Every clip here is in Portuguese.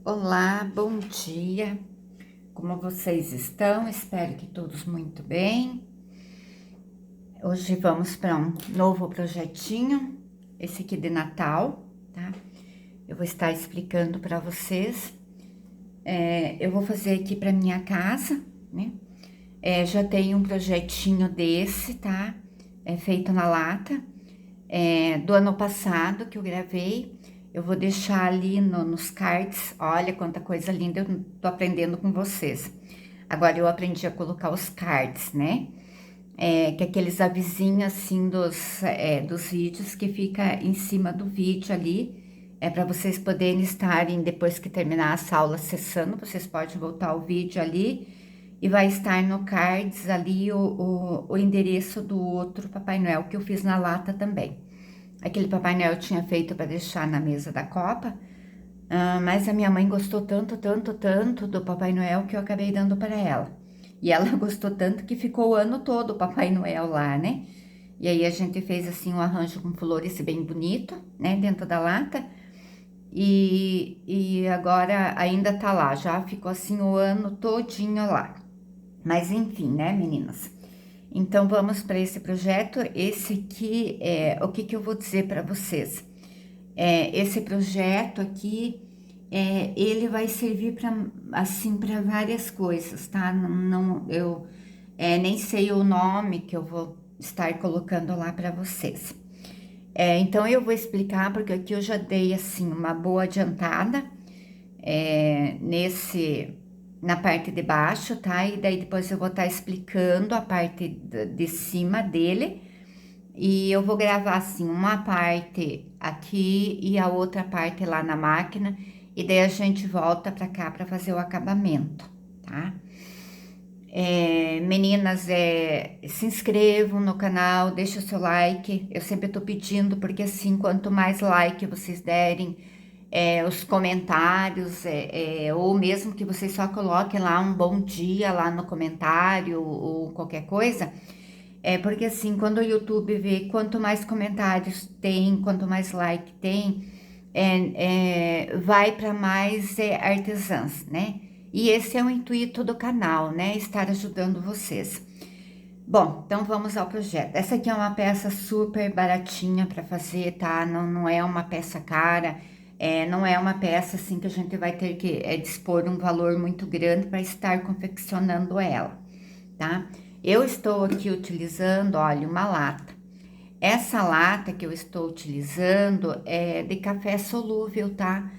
Olá, bom dia. Como vocês estão? Espero que todos muito bem. Hoje vamos para um novo projetinho, esse aqui de Natal, tá? Eu vou estar explicando para vocês. Eu vou fazer aqui para minha casa, né? Já tenho um projetinho desse, tá? Feito na lata, do ano passado que eu gravei. Eu vou deixar ali nos cards. Olha quanta coisa linda eu tô aprendendo com vocês. Agora eu aprendi a colocar os cards, né? Que é aqueles avisinhos assim dos vídeos que fica em cima do vídeo ali. É para vocês poderem estarem, depois que terminar essa aula, acessando. Vocês podem voltar o vídeo ali e vai estar no cards ali o endereço do outro Papai Noel que eu fiz na lata também. Aquele Papai Noel eu tinha feito para deixar na mesa da copa, mas a minha mãe gostou tanto, tanto, tanto do Papai Noel que eu acabei dando para ela. E ela gostou tanto que ficou o ano todo o Papai Noel lá, né? E aí a gente fez assim um arranjo com flores bem bonito, né? Dentro da lata. E agora ainda tá lá, já ficou assim o ano todinho lá. Mas enfim, né, meninas? Então vamos para esse projeto. Esse aqui o que eu vou dizer para vocês? Esse projeto aqui, ele vai servir para assim para várias coisas, tá? Eu nem sei o nome que eu vou estar colocando lá para vocês. Então eu vou explicar porque aqui eu já dei assim uma boa adiantada na parte de baixo, tá? E daí depois eu vou estar explicando a parte de cima dele. E eu vou gravar assim uma parte aqui e a outra parte lá na máquina, e daí a gente volta para cá para fazer o acabamento, tá? Meninas, se inscrevam no canal, deixa o seu like. Eu sempre tô pedindo, porque assim, quanto mais like vocês derem, os comentários, ou mesmo que vocês só coloquem lá um bom dia lá no comentário ou qualquer coisa. Porque assim, quando o YouTube vê quanto mais comentários tem, quanto mais like tem, vai para mais artesãs, né? E esse é o intuito do canal, né? Estar ajudando vocês. Bom, então vamos ao projeto. Essa aqui é uma peça super baratinha para fazer, tá? Não é uma peça cara, não é uma peça assim que a gente vai ter que dispor um valor muito grande para estar confeccionando ela, tá? Eu estou aqui utilizando, olha, uma lata. Essa lata que eu estou utilizando é de café solúvel, tá?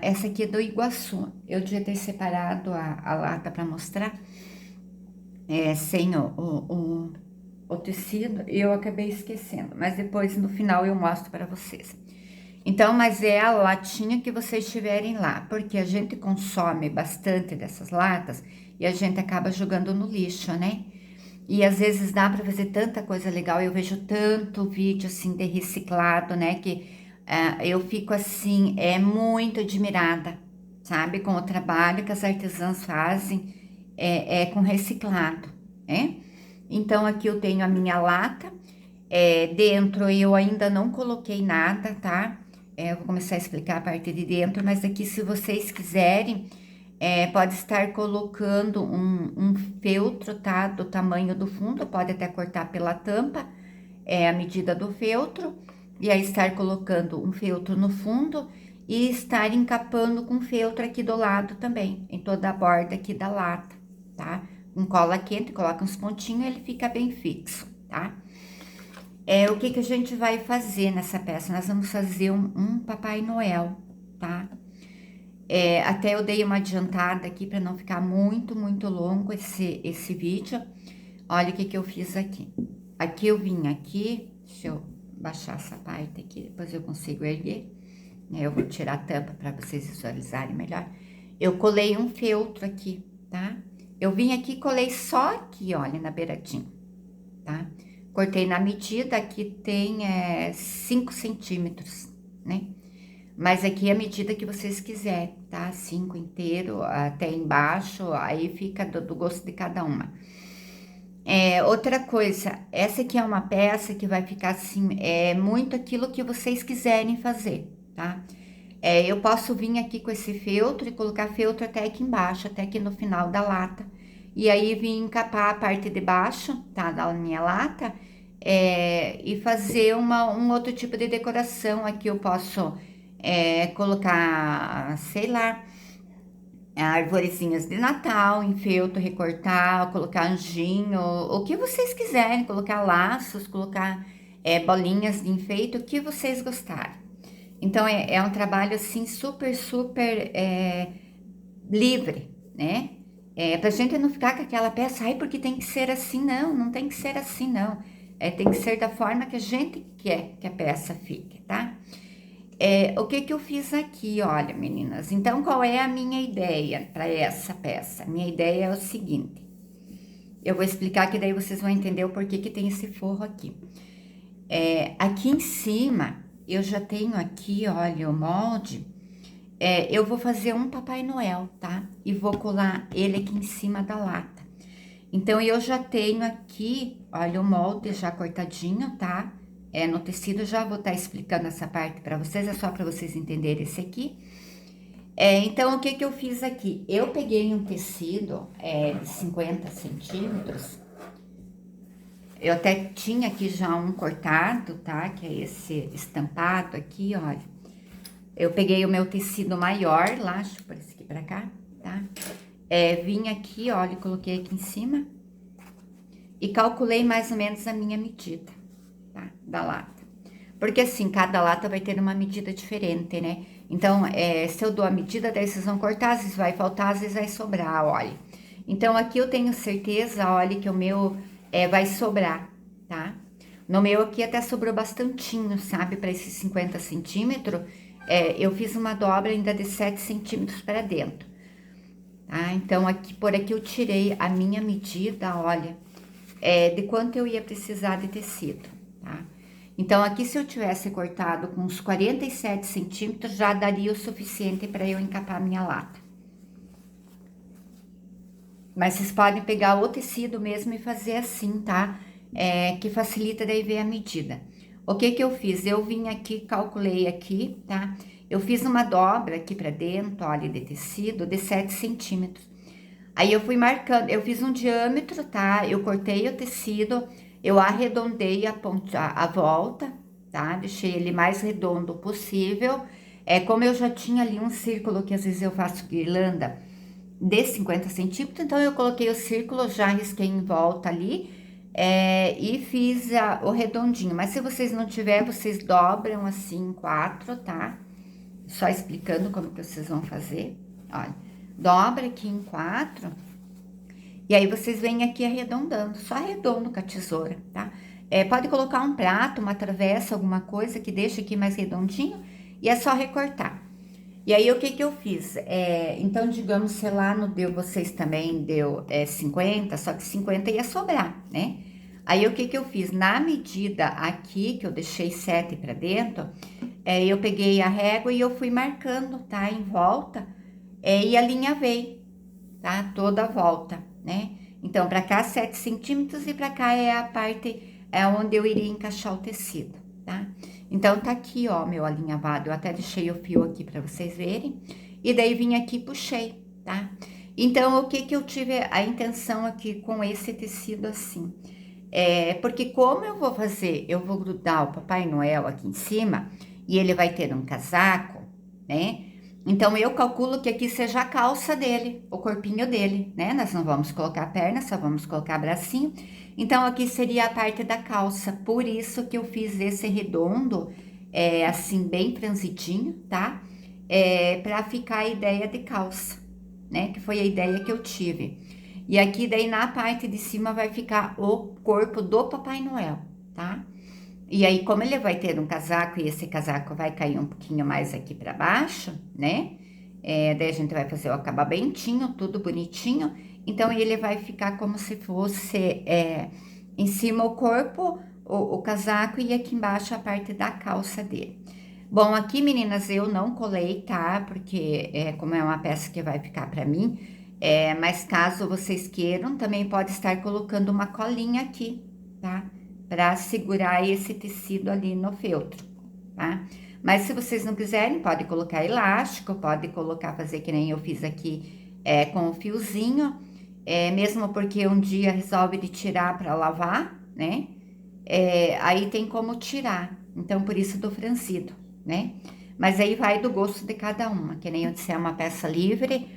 Essa aqui é do Iguaçu. Eu devia ter separado a lata para mostrar, sem o tecido, e eu acabei esquecendo, mas depois no final eu mostro para vocês. Então, mas é a latinha que vocês tiverem lá, porque a gente consome bastante dessas latas e a gente acaba jogando no lixo, né? E às vezes dá para fazer tanta coisa legal. Eu vejo tanto vídeo assim de reciclado, né? Que eu fico assim, muito admirada, sabe? Com o trabalho que as artesãs fazem com reciclado, né? Então aqui eu tenho a minha lata. Dentro eu ainda não coloquei nada, tá? Eu vou começar a explicar a parte de dentro, mas aqui se vocês quiserem, pode estar colocando um feltro, tá? Do tamanho do fundo, pode até cortar pela tampa, a medida do feltro, e aí estar colocando um feltro no fundo e estar encapando com feltro aqui do lado também, em toda a borda aqui da lata, tá? Com cola quente, coloca uns pontinhos, ele fica bem fixo, tá? O que a gente vai fazer nessa peça? Nós vamos fazer um Papai Noel, tá? Até eu dei uma adiantada aqui para não ficar muito, muito longo esse vídeo. Olha o que eu fiz aqui. Aqui eu vim aqui, deixa eu baixar essa parte aqui, depois eu consigo erguer. Eu vou tirar a tampa para vocês visualizarem melhor. Eu colei um feltro aqui, tá? Eu vim aqui e colei só aqui, olha, na beiradinha, tá? Cortei na medida, aqui tem 5 centímetros, né? Mas aqui é a medida que vocês quiserem, tá? 5 inteiro, até embaixo, aí fica do gosto de cada uma. Outra coisa, essa aqui é uma peça que vai ficar assim, muito aquilo que vocês quiserem fazer, tá? Eu posso vir aqui com esse feltro e colocar feltro até aqui embaixo, até aqui no final da lata. E aí vim encapar a parte de baixo, tá, da minha lata, e fazer um outro tipo de decoração. Aqui eu posso colocar, sei lá, arvorezinhas de Natal em feltro, recortar, colocar anjinho, o que vocês quiserem, colocar laços, colocar bolinhas de enfeite, o que vocês gostarem. Então, é um trabalho, assim, super, super livre, né? Pra gente não ficar com aquela peça, ai, porque tem que ser assim, não, não tem que ser assim, não. Tem que ser da forma que a gente quer que a peça fique, tá? O que que eu fiz aqui, olha, meninas? Então, qual é a minha ideia para essa peça? Minha ideia é o seguinte. Eu vou explicar que daí vocês vão entender o porquê que tem esse forro aqui. Aqui em cima, eu já tenho aqui, olha, o molde. Eu vou fazer um Papai Noel, tá? E vou colar ele aqui em cima da lata. Então, eu já tenho aqui, olha, o molde já cortadinho, tá? No tecido, já vou estar explicando essa parte para vocês, é só para vocês entenderem esse aqui. Então, o que que eu fiz aqui? Eu peguei um tecido de 50 centímetros. Eu até tinha aqui já um cortado, tá? Que é esse estampado aqui, olha. Eu peguei o meu tecido maior lá, deixa eu pôr esse aqui pra cá, tá? Vim aqui, olha, coloquei aqui em cima. E calculei mais ou menos a minha medida, tá? Da lata. Porque assim, cada lata vai ter uma medida diferente, né? Então, se eu dou a medida, daí vocês vão cortar, às vezes vai faltar, às vezes vai sobrar, olha. Então, aqui eu tenho certeza, olha, que o meu vai sobrar, tá? No meu aqui até sobrou bastantinho, sabe? Para esses 50 centímetros, eu fiz uma dobra ainda de 7 centímetros para dentro, tá? Então, aqui, por aqui eu tirei a minha medida, olha, de quanto eu ia precisar de tecido, tá? Então, aqui se eu tivesse cortado com uns 47 centímetros, já daria o suficiente para eu encapar a minha lata. Mas vocês podem pegar o tecido mesmo e fazer assim, tá? Que facilita daí ver a medida. O que que eu fiz? Eu vim aqui, calculei aqui, tá? Eu fiz uma dobra aqui pra dentro, olha, de tecido, de 7 centímetros. Aí eu fui marcando, eu fiz um diâmetro, tá? Eu cortei o tecido, eu arredondei a volta, tá? Deixei ele mais redondo possível. Como eu já tinha ali um círculo, que às vezes eu faço guirlanda, de 50 centímetros, então eu coloquei o círculo, já risquei em volta ali, e fiz o redondinho. Mas se vocês não tiverem, vocês dobram assim em 4, tá? Só explicando como que vocês vão fazer. Olha, dobra aqui em 4, e aí vocês vêm aqui arredondando, só arredondo com a tesoura, tá? Pode colocar um prato, uma travessa, alguma coisa que deixa aqui mais redondinho, e é só recortar. E aí, o que que eu fiz? Então, digamos, sei lá, no deu, vocês também deu 50, só que 50 ia sobrar, né? Aí, o que que eu fiz? Na medida aqui, que eu deixei 7 para dentro, eu peguei a régua e eu fui marcando, tá? Em volta, e alinhavei, tá? Toda a volta, né? Então, para cá 7 centímetros e para cá é a parte onde eu iria encaixar o tecido, tá? Então, tá aqui, ó, meu alinhavado. Eu até deixei o fio aqui para vocês verem. E daí, vim aqui e puxei, tá? Então, o que que eu tive a intenção aqui com esse tecido assim? Porque como eu vou fazer, eu vou grudar o Papai Noel aqui em cima, e ele vai ter um casaco, né? Então, eu calculo que aqui seja a calça dele, o corpinho dele, né? Nós não vamos colocar a perna, só vamos colocar bracinho. Então, aqui seria a parte da calça, por isso que eu fiz esse redondo, assim, bem franzidinho, tá? Pra ficar a ideia de calça, né? Que foi a ideia que eu tive. E aqui, daí, na parte de cima vai ficar o corpo do Papai Noel, tá? E aí, como ele vai ter um casaco, e esse casaco vai cair um pouquinho mais aqui pra baixo, né? Daí a gente vai fazer o acabamentinho, tudo bonitinho. Então, ele vai ficar como se fosse em cima o corpo, o casaco, e aqui embaixo a parte da calça dele. Bom, aqui, meninas, eu não colei, tá? Porque como é uma peça que vai ficar pra mim, mas caso vocês queiram, também pode estar colocando uma colinha aqui, tá? Para segurar esse tecido ali no feltro, tá? Mas se vocês não quiserem, pode colocar elástico, pode colocar, fazer que nem eu fiz aqui, com o fiozinho, mesmo porque um dia resolve de tirar para lavar, né? Aí tem como tirar, então por isso do franzido, né? Mas aí vai do gosto de cada uma, que nem eu disse, é uma peça livre.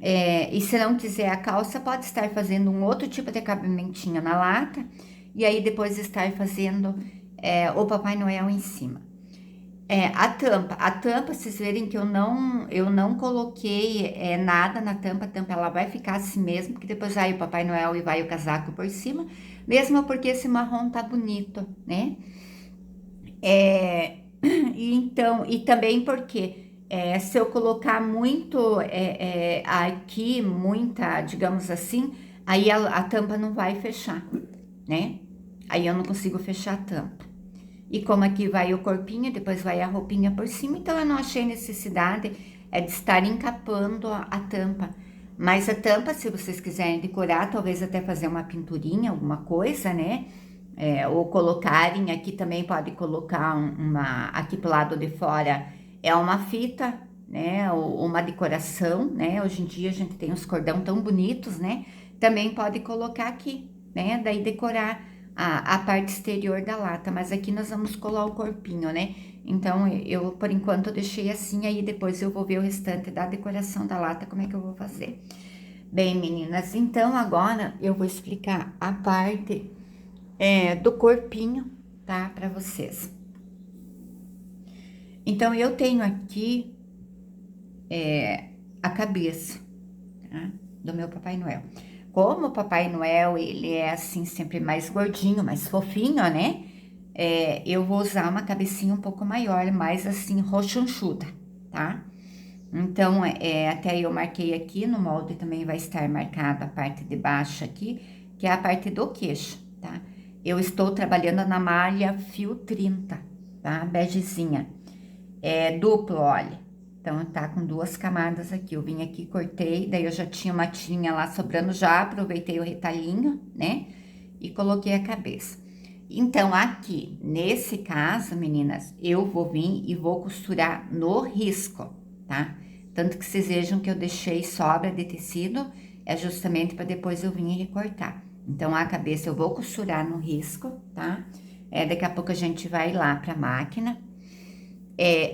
E se não quiser a calça, pode estar fazendo um outro tipo de cabimentinho na lata, e aí depois estar fazendo o Papai Noel em cima. A tampa, vocês verem que eu não coloquei nada na tampa, a tampa ela vai ficar assim mesmo, porque depois vai o Papai Noel e vai o casaco por cima, mesmo porque esse marrom tá bonito, né? E então, e também porque se eu colocar muito aqui, muita, digamos assim, aí a tampa não vai fechar, né? Aí eu não consigo fechar a tampa. E como aqui vai o corpinho, depois vai a roupinha por cima, então eu não achei necessidade de estar encapando a tampa. Mas a tampa, se vocês quiserem decorar, talvez até fazer uma pinturinha, alguma coisa, né? Ou colocarem, aqui também pode colocar aqui pro lado de fora, uma fita, né? Ou uma decoração, né? Hoje em dia a gente tem uns cordão tão bonitos, né? Também pode colocar aqui, né? Daí decorar a parte exterior da lata, mas aqui nós vamos colar o corpinho, né? Então, eu, por enquanto, eu deixei assim, aí depois eu vou ver o restante da decoração da lata, como é que eu vou fazer. Bem, meninas, então agora eu vou explicar a parte do corpinho, tá? Pra vocês. Então, eu tenho aqui a cabeça, tá? Do meu Papai Noel. Como o Papai Noel, ele é assim, sempre mais gordinho, mais fofinho, né? Eu vou usar uma cabecinha um pouco maior, mais assim, rochonchuda, tá? Então, até eu marquei aqui, no molde também vai estar marcada a parte de baixo aqui, que é a parte do queixo, tá? Eu estou trabalhando na malha fio 30, tá? Begezinha. Duplo, olha. Então, tá com 2 camadas aqui. Eu vim aqui, cortei, daí eu já tinha uma tirinha lá sobrando, já aproveitei o retalhinho, né? E coloquei a cabeça. Então, aqui, nesse caso, meninas, eu vou vir e vou costurar no risco, tá? Tanto que vocês vejam que eu deixei sobra de tecido, é justamente para depois eu vir e recortar. Então, a cabeça eu vou costurar no risco, tá? Daqui a pouco a gente vai lá pra máquina.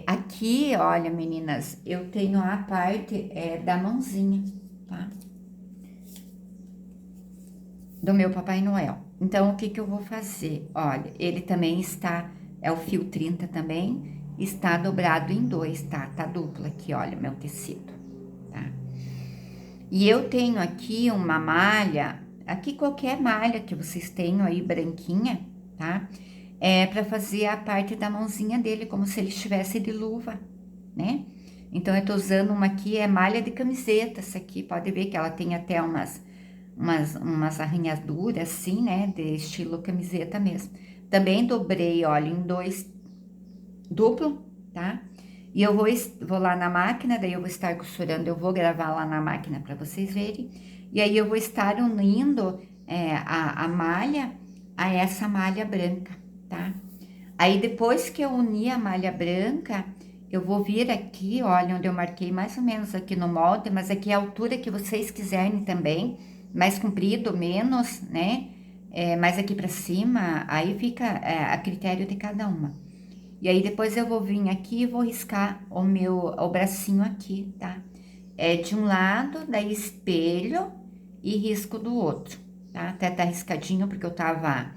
Aqui, olha, meninas, eu tenho a parte da mãozinha, tá? Do meu Papai Noel. Então, o que que eu vou fazer? Olha, ele também está, o fio 30 também, está dobrado em 2, tá? Tá duplo aqui, olha, meu tecido, tá? E eu tenho aqui uma malha, aqui qualquer malha que vocês tenham aí, branquinha, tá? Pra fazer a parte da mãozinha dele, como se ele estivesse de luva, né? Então, eu tô usando uma aqui, malha de camiseta, essa aqui, pode ver que ela tem até umas arranhaduras assim, né, de estilo camiseta mesmo. Também dobrei, olha, em 2 duplo, tá? E eu vou lá na máquina, daí eu vou estar costurando, eu vou gravar lá na máquina para vocês verem. E aí eu vou estar unindo a malha a essa malha branca, tá? Aí depois que eu unir a malha branca, eu vou vir aqui, olha, onde eu marquei mais ou menos aqui no molde, mas aqui é a altura que vocês quiserem também, mais comprido, menos, né? Mais aqui pra cima, aí fica a critério de cada uma. E aí depois eu vou vir aqui e vou riscar o bracinho aqui, tá? De um lado, daí espelho e risco do outro, tá? Até tá riscadinho porque eu tava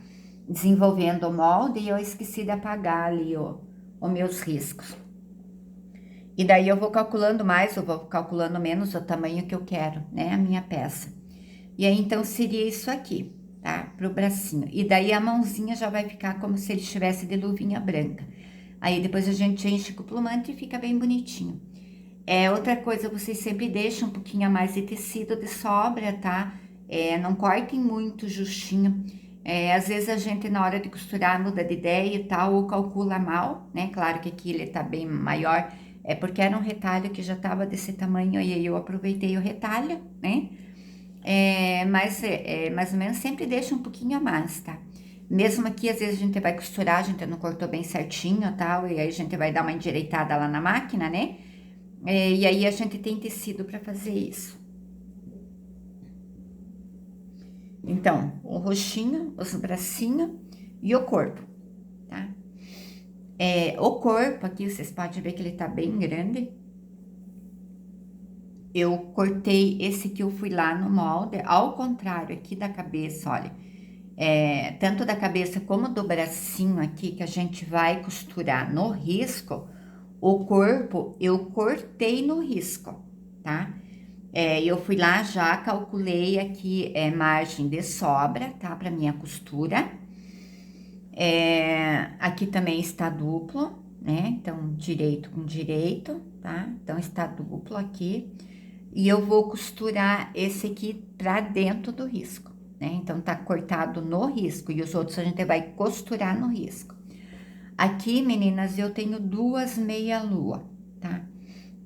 desenvolvendo o molde e eu esqueci de apagar ali os meus riscos. E daí eu vou calculando mais, eu vou calculando menos o tamanho que eu quero, né? A minha peça. E aí, então, seria isso aqui, tá? Pro bracinho. E daí a mãozinha já vai ficar como se ele estivesse de luvinha branca. Aí depois a gente enche com o plumante e fica bem bonitinho. Outra coisa, vocês sempre deixam um pouquinho a mais de tecido de sobra, tá? Não cortem muito justinho. Às vezes a gente na hora de costurar muda de ideia e tal, ou calcula mal, né? Claro que aqui ele tá bem maior, porque era um retalho que já tava desse tamanho, e aí eu aproveitei o retalho, né? Mas mais ou menos sempre deixa um pouquinho a mais, tá? Mesmo aqui, às vezes a gente vai costurar, a gente não cortou bem certinho, tal, e aí a gente vai dar uma endireitada lá na máquina, né? E aí a gente tem tecido para fazer isso. Então, o roxinho, os bracinhos e o corpo, tá? O corpo aqui, vocês podem ver que ele tá bem grande. Eu cortei esse que eu fui lá no molde, ao contrário aqui da cabeça, olha. Tanto da cabeça como do bracinho aqui, que a gente vai costurar no risco, o corpo eu cortei no risco, tá? Eu fui lá, já calculei aqui margem de sobra, tá? Para minha costura. Aqui também está duplo, né? Então, direito com direito, tá? Então, está duplo aqui. E eu vou costurar esse aqui pra dentro do risco, né? Então, tá cortado no risco e os outros a gente vai costurar no risco. Aqui, meninas, eu tenho 2 meia-lua, tá?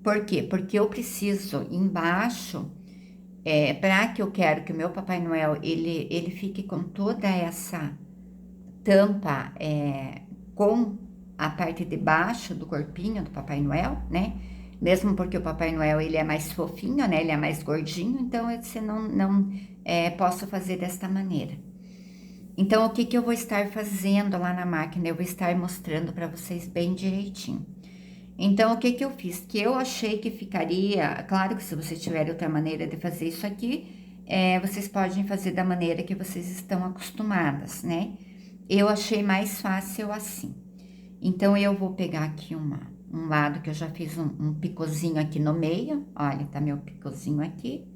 Por quê? Porque eu preciso embaixo, pra que eu quero que o meu Papai Noel, ele fique com toda essa tampa, com a parte de baixo do corpinho do Papai Noel, né? Mesmo porque o Papai Noel, ele é mais fofinho, né? Ele é mais gordinho, então eu disse, não posso fazer desta maneira. Então, o que que eu vou estar fazendo lá na máquina? Eu vou estar mostrando para vocês bem direitinho. Então, o que que eu fiz? Que eu achei que ficaria... Claro que se vocês tiverem outra maneira de fazer isso aqui, vocês podem fazer da maneira que vocês estão acostumadas, né? Eu achei mais fácil assim. Então, eu vou pegar aqui um lado que eu já fiz um picôzinho aqui no meio. Olha, tá meu picôzinho aqui.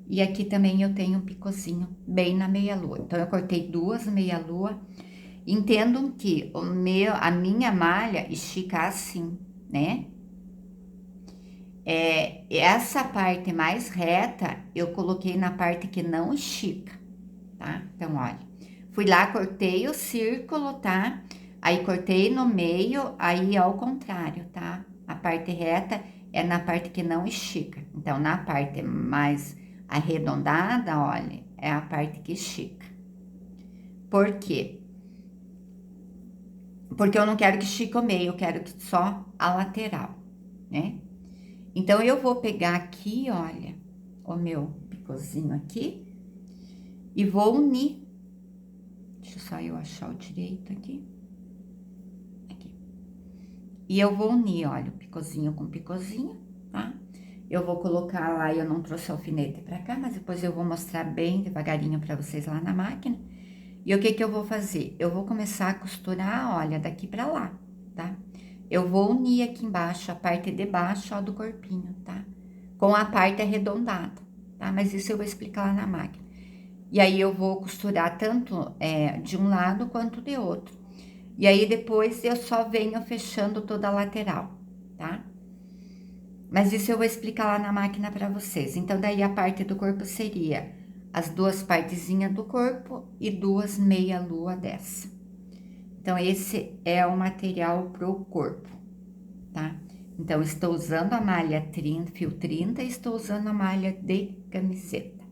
E aqui também eu tenho um picôzinho bem na meia-lua. Então, eu cortei 2 meia-lua. Entendam que a minha malha estica assim, né? Essa parte mais reta, eu coloquei na parte que não estica, tá? Então, olha. Fui lá, cortei o círculo, tá? Aí, cortei no meio, aí ao contrário, tá? A parte reta é na parte que não estica. Então, na parte mais arredondada, olha, é a parte que estica. Por quê? Porque eu não quero que estique o meio, eu quero que só a lateral, né? Então, eu vou pegar aqui, olha, o meu picôzinho aqui e vou unir. Deixa só eu achar o direito aqui. Aqui. E eu vou unir, olha, o picôzinho com picôzinho, tá? Eu vou colocar lá, eu não trouxe alfinete pra cá, mas depois eu vou mostrar bem devagarinho pra vocês lá na máquina. E o que que eu vou fazer? Eu vou começar a costurar, olha, daqui pra lá, tá? Eu vou unir aqui embaixo, a parte de baixo, ó, do corpinho, tá? Com a parte arredondada, tá? Mas isso eu vou explicar lá na máquina. E aí, eu vou costurar tanto de um lado quanto de outro. E aí, depois, eu só venho fechando toda a lateral, tá? Mas isso eu vou explicar lá na máquina pra vocês. Então, daí, a parte do corpo seria as 2 partezinhas do corpo e 2 meia-lua dessa. Então, esse é o material pro corpo, tá? Então, estou usando a malha 30, fio 30 e estou usando a malha de camiseta.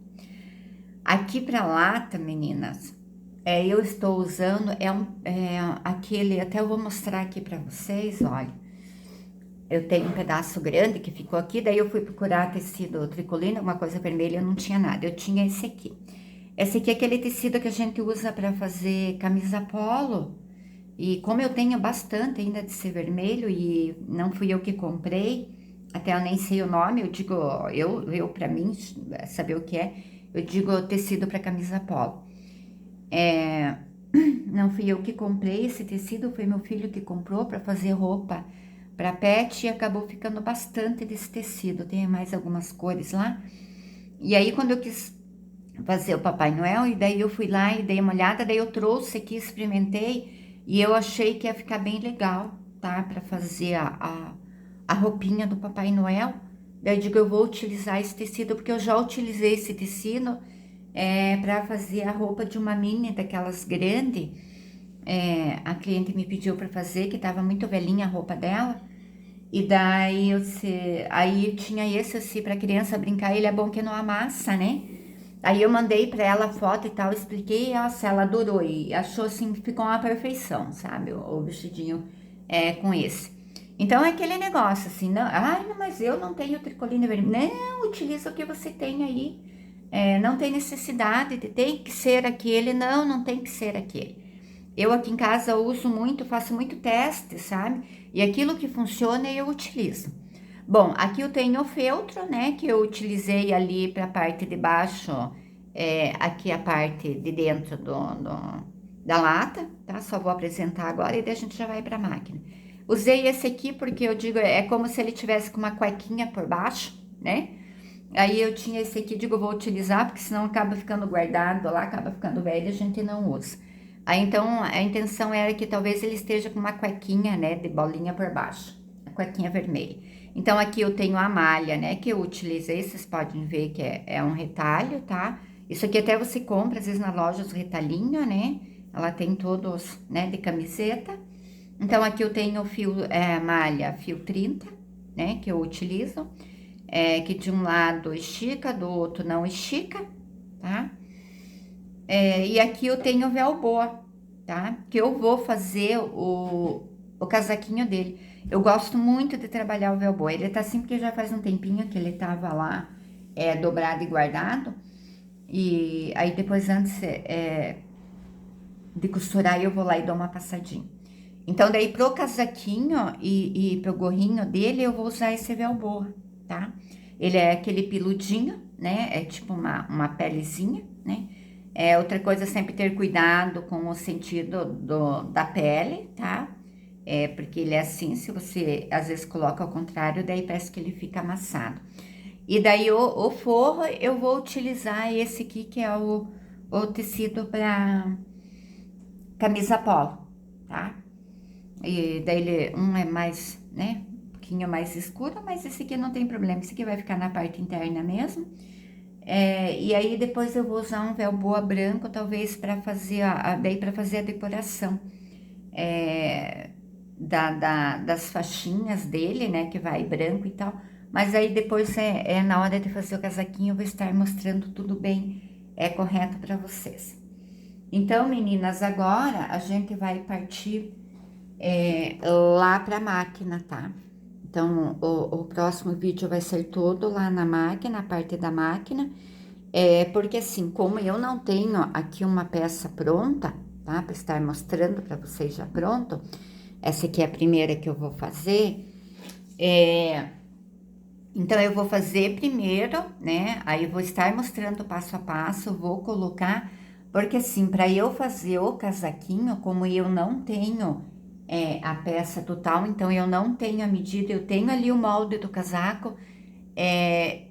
Aqui pra lata, meninas, eu estou usando, aquele, até eu vou mostrar aqui pra vocês, olha. Eu tenho um pedaço grande que ficou aqui, daí eu fui procurar tecido tricolina, alguma coisa vermelha, eu não tinha nada. Eu tinha esse aqui. Esse aqui é aquele tecido que a gente usa pra fazer camisa polo. E como eu tenho bastante ainda de ser vermelho e não fui eu que comprei, até eu nem sei o nome, eu digo, eu pra mim, saber o que é, eu digo tecido para camisa polo. Não fui eu que comprei esse tecido, foi meu filho que comprou para fazer roupa para pet e acabou ficando bastante desse tecido. Tem mais algumas cores lá. E aí, quando eu quis fazer o Papai Noel, e daí eu fui lá e dei uma olhada, daí eu trouxe aqui, experimentei, e eu achei que ia ficar bem legal, tá? Para fazer a roupinha do Papai Noel. Daí eu digo, eu vou utilizar esse tecido, porque eu já utilizei esse tecido para fazer a roupa de uma mini daquelas grandes. A cliente me pediu para fazer, que tava muito velhinha a roupa dela. E daí aí tinha esse assim para criança brincar, ele é bom que não amassa, né? Aí eu mandei pra ela a foto e tal, expliquei, nossa, ela adorou e achou assim que ficou uma perfeição, sabe? O vestidinho com esse. Então é aquele negócio assim, não, ai, mas eu não tenho tricoline vermelho. Não, utiliza o que você tem aí. Não tem necessidade de tem que ser aquele, não, não tem que ser aquele. Eu aqui em casa uso muito, faço muito teste, sabe? E aquilo que funciona eu utilizo. Bom, aqui eu tenho o feltro, né? Que eu utilizei ali para a parte de baixo, aqui a parte de dentro da lata, tá? Só vou apresentar agora e daí a gente já vai para a máquina. Usei esse aqui porque eu digo, é como se ele tivesse com uma cuequinha por baixo, né? Aí eu tinha esse aqui, digo, eu vou utilizar, porque senão acaba ficando guardado lá, acaba ficando velho, a gente não usa. Aí então a intenção era que talvez ele esteja com uma cuequinha, né, de bolinha por baixo, a cuequinha vermelha. Então aqui eu tenho a malha, né, que eu utilizei, vocês podem ver que é um retalho, tá? Isso aqui até você compra, às vezes na loja, os retalhinhos, né? Ela tem todos, né, de camiseta. Então aqui eu tenho fio, malha fio 30, né, que eu utilizo. Que de um lado estica, do outro não estica, tá? E aqui eu tenho o velboa, tá? Que eu vou fazer o casaquinho dele. Eu gosto muito de trabalhar o velboa. Ele tá assim porque já faz um tempinho que ele tava lá dobrado e guardado. E aí depois antes de costurar eu vou lá e dou uma passadinha. Então daí pro casaquinho e pro gorrinho dele eu vou usar esse velboa, tá? Ele é aquele peludinho, né? É tipo uma pelezinha, né? Outra coisa, sempre ter cuidado com o sentido da pele, tá? Porque ele é assim, se você às vezes coloca ao contrário, daí parece que ele fica amassado. E daí o forro eu vou utilizar esse aqui, que é o tecido para camisa polo, tá? E daí um é mais, né, um pouquinho mais escuro, mas esse aqui não tem problema, esse aqui vai ficar na parte interna mesmo. E aí depois eu vou usar um velboa branco, talvez para fazer daí para fazer a decoração das faixinhas dele, né, que vai branco e tal. Mas aí depois na hora de fazer o casaquinho eu vou estar mostrando tudo bem correto para vocês. Então, meninas, agora a gente vai partir lá para a máquina, tá? Então, o próximo vídeo vai ser todo lá na máquina, a parte da máquina. Porque assim, como eu não tenho aqui uma peça pronta, tá? Para estar mostrando para vocês já pronto. Essa aqui é a primeira que eu vou fazer. Então, eu vou fazer primeiro, né? Aí eu vou estar mostrando passo a passo, vou colocar... Porque assim, para eu fazer o casaquinho, como eu não tenho a peça total, então eu não tenho a medida, eu tenho ali o molde do casaco,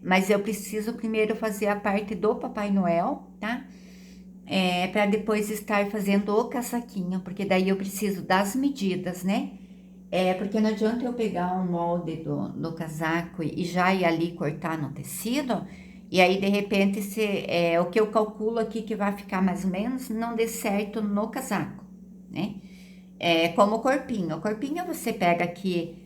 mas eu preciso primeiro fazer a parte do Papai Noel, tá? Para depois estar fazendo o casaquinho, porque daí eu preciso das medidas, né? Porque não adianta eu pegar um molde do casaco e já ir ali cortar no tecido, e aí de repente o que eu calculo aqui que vai ficar mais ou menos não dê certo no casaco, né? Como o corpinho você pega aqui,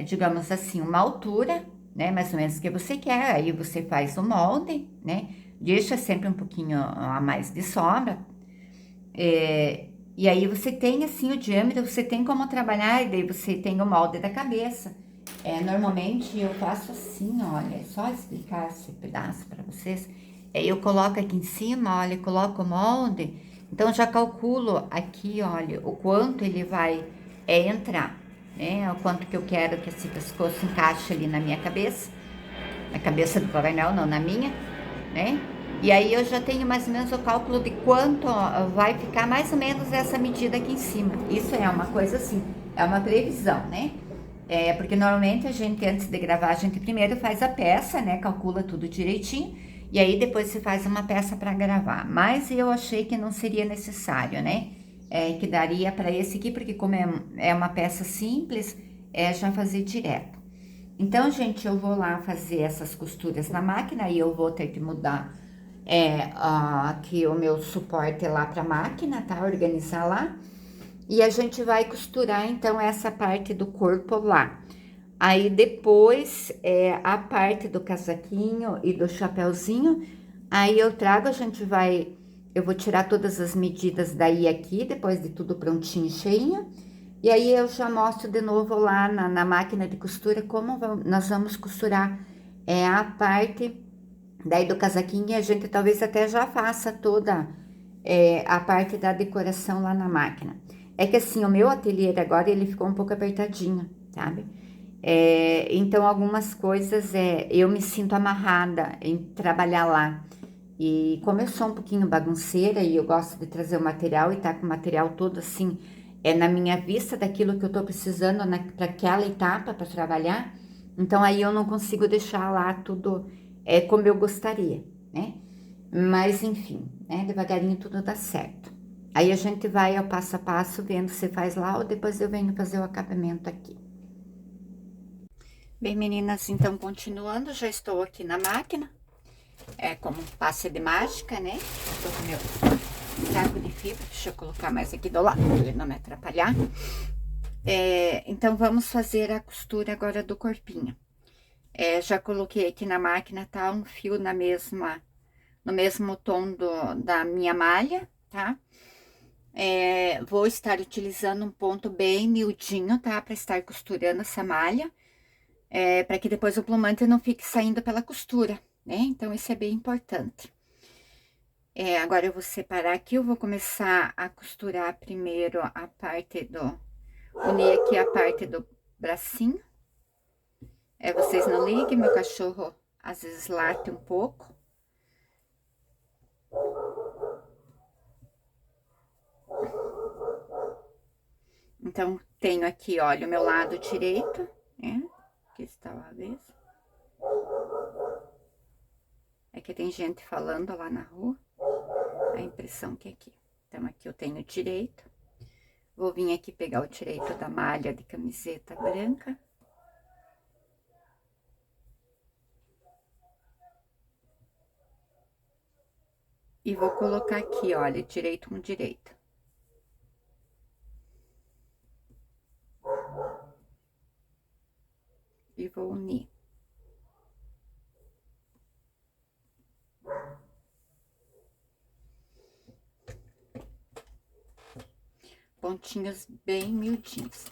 digamos assim, uma altura, né? Mais ou menos que você quer, aí você faz o molde, né? Deixa sempre um pouquinho a mais de sobra, e aí você tem assim o diâmetro, você tem como trabalhar, e daí você tem o molde da cabeça. Normalmente eu faço assim, olha, só explicar esse pedaço para vocês. Eu coloco aqui em cima, olha, coloco o molde, então já calculo aqui, olha, o quanto ele vai entrar, né? O quanto que eu quero que esse pescoço encaixe ali na minha cabeça, na cabeça do Papai Noel, não na minha, né? E aí eu já tenho mais ou menos o cálculo de quanto vai ficar mais ou menos essa medida aqui em cima. Isso é uma coisa assim, é uma previsão, né? Porque normalmente a gente, antes de gravar, a gente primeiro faz a peça, né? Calcula tudo direitinho. E aí depois você faz uma peça para gravar. Mas eu achei que não seria necessário, né? Que daria para esse aqui, porque como é uma peça simples, já fazer direto. Então, gente, eu vou lá fazer essas costuras na máquina e eu vou ter que mudar aqui o meu suporte lá para a máquina, tá? Organizar lá. E a gente vai costurar, então, essa parte do corpo lá. Aí, depois, a parte do casaquinho e do chapéuzinho, Aí eu trago, eu vou tirar todas as medidas daí aqui, depois de tudo prontinho e cheinho. E aí eu já mostro de novo lá na máquina de costura como nós vamos costurar a parte daí do casaquinho. E a gente talvez até já faça toda a parte da decoração lá na máquina. É que assim, o meu ateliê agora ele ficou um pouco apertadinho, sabe? Então algumas coisas eu me sinto amarrada em trabalhar lá. E como eu sou um pouquinho bagunceira e eu gosto de trazer o material e tá com o material todo assim, na minha vista daquilo que eu tô precisando para aquela etapa para trabalhar, então aí eu não consigo deixar lá tudo como eu gostaria, né? Mas enfim, né? Devagarinho tudo dá certo. Aí a gente vai ao passo a passo vendo se faz lá ou depois eu venho fazer o acabamento aqui. Bem, meninas, então continuando, já estou aqui na máquina. Como um passe de mágica, né? Tô com meu saco de fibra, deixa eu colocar mais aqui do lado, pra ele não me atrapalhar. Então, vamos fazer a costura agora do corpinho. Já coloquei aqui na máquina, tá? Um fio no mesmo tom da minha malha, tá? Vou estar utilizando um ponto bem miudinho, tá? Pra estar costurando essa malha, para que depois o plumante não fique saindo pela costura, né? Então, isso é bem importante. Agora eu vou separar aqui, eu vou começar a costurar primeiro a parte unir aqui a parte do bracinho. Vocês não liguem, meu cachorro às vezes late um pouco. Então, tenho aqui, olha, o meu lado direito, né? Aqui está o avesso. É que tem gente falando lá na rua, a impressão que é aqui. Então, aqui eu tenho o direito. Vou vir aqui pegar o direito da malha de camiseta branca. E vou colocar aqui, olha, direito com direito. E vou unir. Pontinhos bem miudinhos.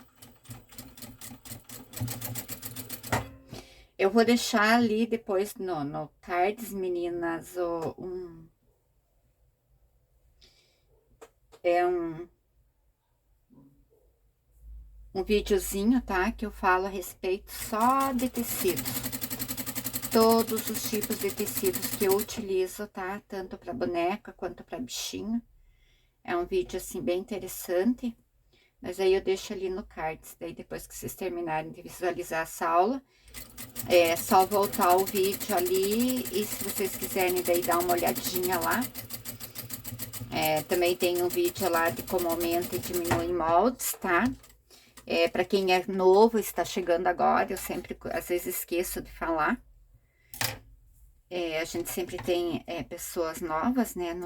Eu vou deixar ali depois no cards, meninas, um videozinho, tá? Que eu falo a respeito só de tecidos. Todos os tipos de tecidos que eu utilizo, tá? Tanto para boneca quanto para bichinho. É um vídeo, assim, bem interessante. Mas aí eu deixo ali no cards. Daí depois que vocês terminarem de visualizar essa aula, é só voltar o vídeo ali. E se vocês quiserem daí dar uma olhadinha lá. Também tem um vídeo lá de como aumenta e diminui moldes, tá? Para quem é novo, está chegando agora, eu sempre, às vezes, esqueço de falar. A gente sempre tem pessoas novas, né?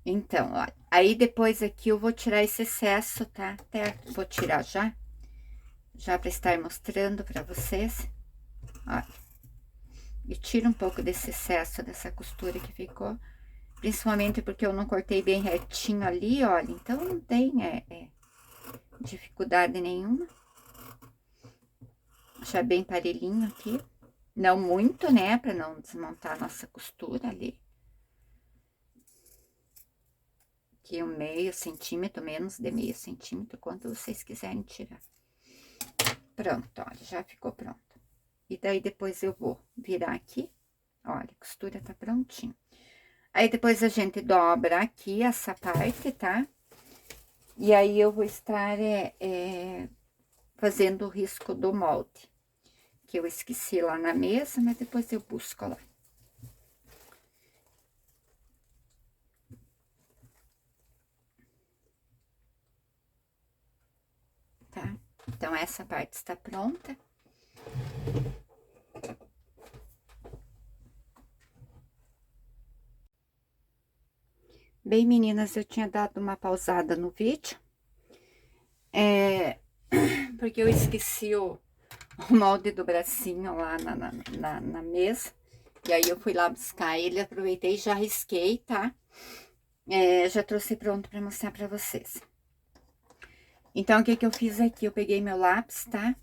Então, ó, aí depois aqui eu vou tirar esse excesso, tá? Até vou tirar já para estar mostrando para vocês. Ó, e tiro um pouco desse excesso, dessa costura que ficou. Principalmente porque eu não cortei bem retinho ali, olha. Então, não tem dificuldade nenhuma. Já bem parelhinho aqui. Não muito, né? Pra não desmontar a nossa costura ali. Aqui um meio centímetro, menos de meio centímetro, quanto vocês quiserem tirar. Pronto, olha, já ficou pronto. E daí depois eu vou virar aqui. Olha, a costura tá prontinha. Aí depois a gente dobra aqui essa parte, tá? E aí eu vou estar fazendo o risco do molde. Que eu esqueci lá na mesa, mas depois eu busco lá. Tá? Então, essa parte está pronta. Bem, meninas, eu tinha dado uma pausada no vídeo. Porque eu esqueci o molde do bracinho lá na mesa. E aí eu fui lá buscar ele, aproveitei e já risquei, tá? Já trouxe pronto pra mostrar pra vocês. Então, o que que eu fiz aqui? Eu peguei meu lápis, tá?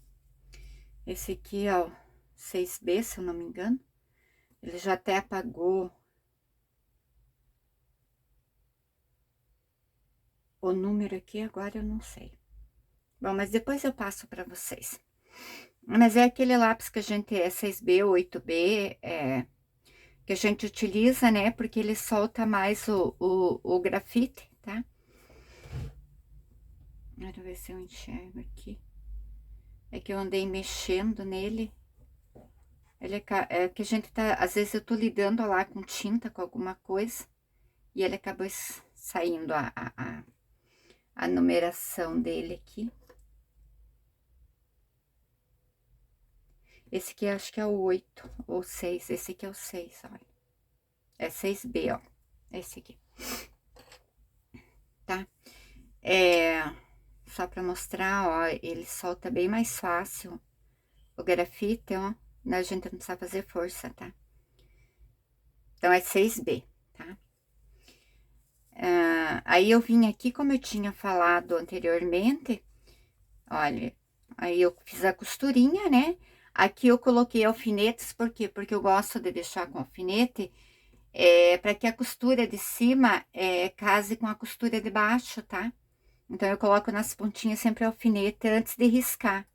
Esse aqui é o 6B, se eu não me engano. Ele já até apagou o número aqui, agora eu não sei. Bom, mas depois eu passo pra vocês. Mas é aquele lápis que a gente é 6B ou 8B, que a gente utiliza, né? Porque ele solta mais o grafite, tá? Quero ver se eu enxergo aqui. É que eu andei mexendo nele. Ele é que a gente tá... Às vezes eu tô lidando lá com tinta, com alguma coisa. E ele acabou saindo a numeração dele aqui. Esse aqui acho que é o 8 ou 6. Esse aqui é o 6, olha. É 6B, ó. Esse aqui. Tá? Só pra mostrar, ó, ele solta bem mais fácil o grafite, ó. A gente não precisa fazer força, tá? Então, é 6B, tá? Aí eu vim aqui, como eu tinha falado anteriormente, olha, aí eu fiz a costurinha, né? Aqui eu coloquei alfinetes, por quê? Porque eu gosto de deixar com alfinete, para que a costura de cima case com a costura de baixo, tá? Então, eu coloco nas pontinhas sempre alfinete antes de riscar.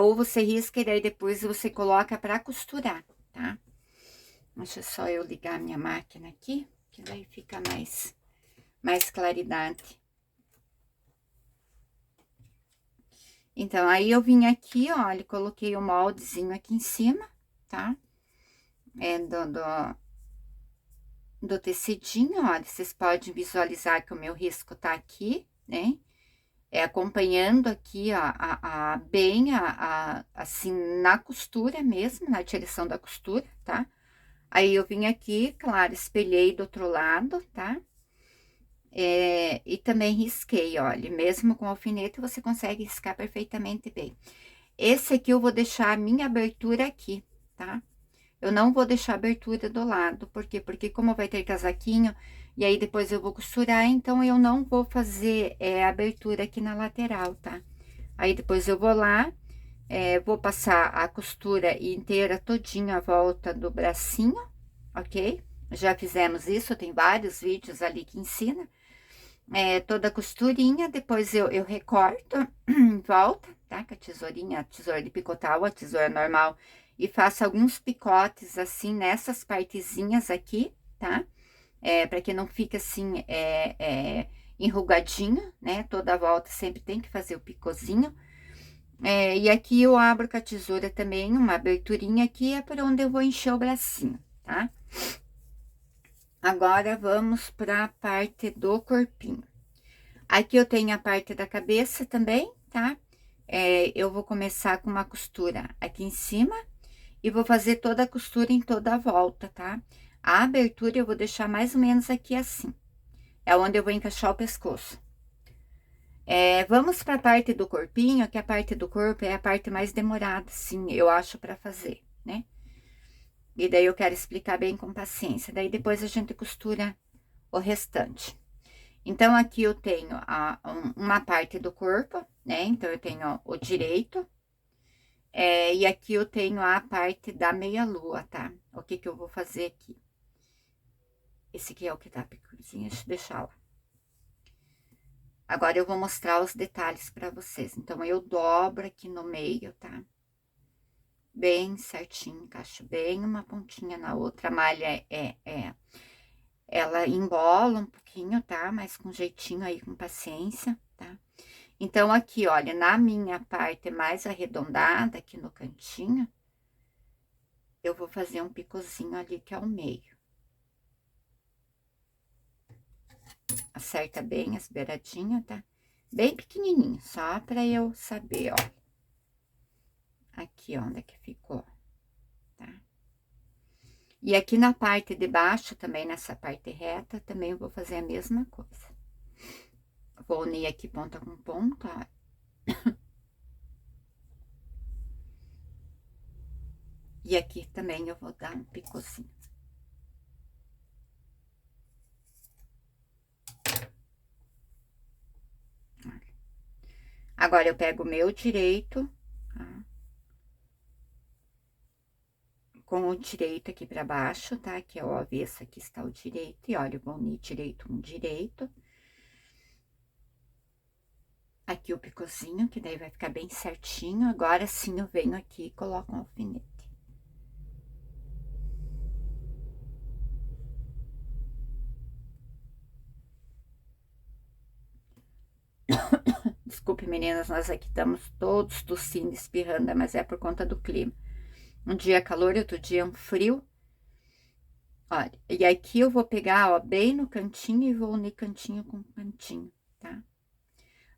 Ou você risca e daí depois você coloca pra costurar, tá? Deixa só eu ligar a minha máquina aqui, que daí fica mais claridade. Então, aí eu vim aqui, olha, coloquei o moldezinho aqui em cima, tá? Do tecidinho, olha, vocês podem visualizar que o meu risco tá aqui, né? Acompanhando aqui, ó, bem, assim, na costura mesmo, na direção da costura, tá? Aí, eu vim aqui, claro, espelhei do outro lado, tá? E também risquei, olha, mesmo com alfinete, você consegue riscar perfeitamente bem. Esse aqui eu vou deixar a minha abertura aqui, tá? Eu não vou deixar a abertura do lado, por quê? Porque como vai ter casaquinho, e aí depois eu vou costurar, então eu não vou fazer abertura aqui na lateral, tá? Aí depois eu vou lá, vou passar a costura inteira todinha à volta do bracinho, ok? Já fizemos isso, tem vários vídeos ali que ensina. Toda a costurinha, depois eu recorto em volta, tá? Com a tesourinha, a tesoura de picotar ou a tesoura normal, e faço alguns picotes assim nessas partezinhas aqui, tá? Para que não fique assim, enrugadinho, né? Toda a volta sempre tem que fazer o picozinho. E aqui eu abro com a tesoura também, uma aberturinha aqui, é por onde eu vou encher o bracinho, tá? Agora, vamos para a parte do corpinho. Aqui eu tenho a parte da cabeça também, tá? Eu vou começar com uma costura aqui em cima e vou fazer toda a costura em toda a volta, tá? A abertura eu vou deixar mais ou menos aqui assim. É onde eu vou encaixar o pescoço. Vamos para a parte do corpinho, que a parte do corpo é a parte mais demorada, sim, eu acho, para fazer, né? E daí eu quero explicar bem com paciência. Daí depois a gente costura o restante. Então, aqui eu tenho uma parte do corpo, né? Então, eu tenho o direito. E aqui eu tenho a parte da meia-lua, tá? O que que eu vou fazer aqui? Esse aqui é o que tá picuinzinho, deixa eu deixar lá. Agora, eu vou mostrar os detalhes pra vocês. Então, eu dobro aqui no meio, tá? Bem certinho, encaixo bem uma pontinha na outra. A malha ela embola um pouquinho, tá? Mas com jeitinho aí, com paciência, tá? Então, aqui, olha, na minha parte mais arredondada, aqui no cantinho, eu vou fazer um picozinho ali, que é o meio. Acerta bem as beiradinhas, tá? Bem pequenininho, só pra eu saber, ó. Aqui, onde é que ficou, tá? E aqui na parte de baixo, também nessa parte reta, também eu vou fazer a mesma coisa. Vou unir aqui ponta com ponta, ó. E aqui também eu vou dar um picozinho. Agora, eu pego o meu direito, tá? Com o direito aqui pra baixo, tá? Que é o avesso, aqui está o direito. E olha, eu vou unir direito com direito. Aqui o picozinho, que daí vai ficar bem certinho. Agora sim, eu venho aqui e coloco um alfinete. Desculpe, meninas, nós aqui estamos todos tossindo, espirrando, mas é por conta do clima. Um dia calor, outro dia um frio. Olha, e aqui eu vou pegar, ó, bem no cantinho e vou unir cantinho com cantinho, tá?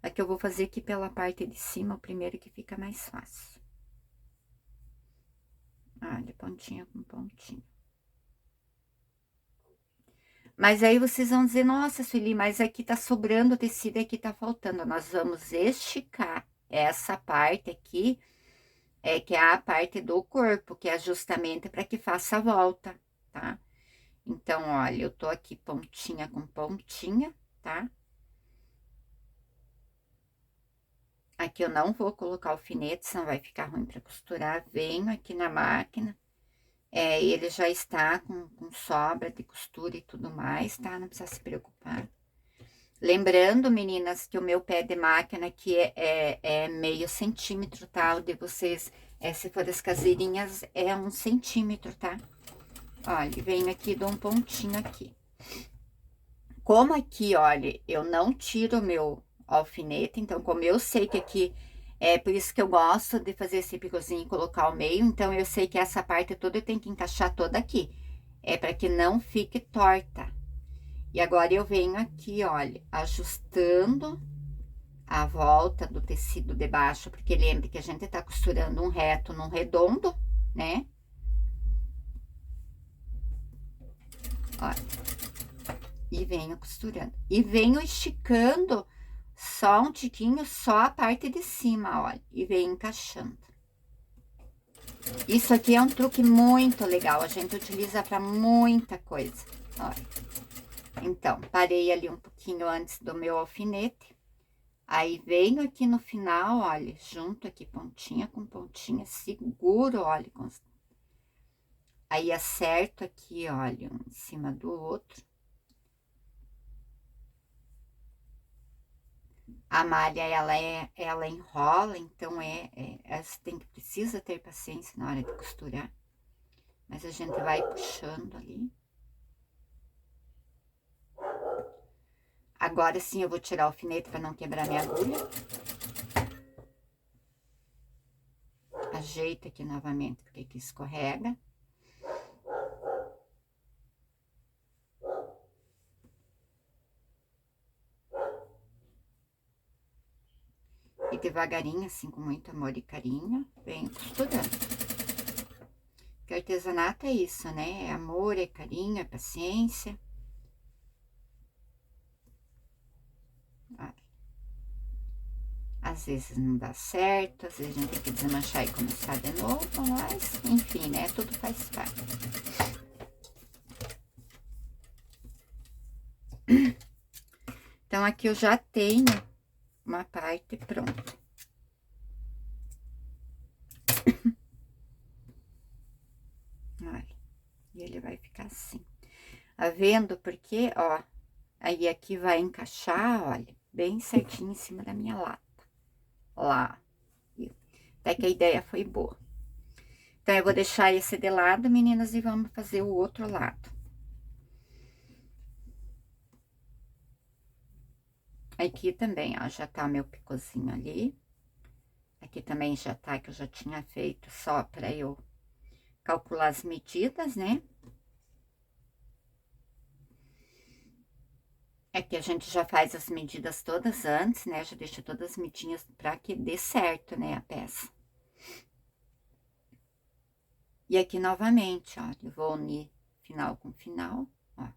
Aqui eu vou fazer aqui pela parte de cima, o primeiro que fica mais fácil. Olha, pontinha com pontinho. Mas aí vocês vão dizer, nossa, Sueli, mas aqui tá sobrando tecido, aqui tá faltando. Nós vamos esticar essa parte aqui, que é a parte do corpo, que é justamente para que faça a volta, tá? Então, olha, eu tô aqui pontinha com pontinha, tá? Aqui eu não vou colocar alfinete, senão vai ficar ruim para costurar. Venho aqui na máquina, ele já está com sobra de costura e tudo mais, tá? Não precisa se preocupar. Lembrando, meninas, que o meu pé de máquina aqui é meio centímetro, tá? O de vocês, se for as caseirinhas, é 1 centímetro, tá? Olha, venho aqui, dou um pontinho aqui. Como aqui, olha, eu não tiro o meu alfinete, então, como eu sei que aqui, por isso que eu gosto de fazer esse picozinho e colocar o meio, então, eu sei que essa parte toda eu tenho que encaixar toda aqui. É para que não fique torta. E agora eu venho aqui, olha, ajustando a volta do tecido de baixo, porque lembre que a gente tá costurando um reto num redondo, né? Olha. E venho costurando. E venho esticando só um tiquinho, só a parte de cima, olha. E venho encaixando. Isso aqui é um truque muito legal, a gente utiliza para muita coisa, olha. Então, parei ali um pouquinho antes do meu alfinete. Aí, venho aqui no final, olha, junto aqui pontinha com pontinha, seguro, olha. Aí, acerto aqui, olha, um em cima do outro. A malha, ela enrola, então precisa ter paciência na hora de costurar. Mas a gente vai puxando ali. Agora sim eu vou tirar o alfinete para não quebrar minha agulha. Ajeita aqui novamente, porque aqui escorrega. E devagarinho, assim, com muito amor e carinho, venho costurando. Porque artesanato é isso, né? É amor, é carinho, é paciência. Olha. Às vezes não dá certo, às vezes a gente tem que desmanchar e começar de novo, mas, enfim, né? Tudo faz parte. Então, aqui eu já tenho uma parte pronta. Olha, e ele vai ficar assim. Tá vendo? Porque, ó, aí aqui vai encaixar, olha, bem certinho em cima da minha lata. Lá, viu? Até que a ideia foi boa. Então, eu vou deixar esse de lado, meninas, e vamos fazer o outro lado. Aqui também, ó, já tá meu picozinho ali. Aqui também já tá, que eu já tinha feito só pra eu calcular as medidas, né? É que a gente já faz as medidas todas antes, né? Já deixa todas as medinhas pra que dê certo, né, a peça. E aqui novamente, ó, eu vou unir final com final, ó.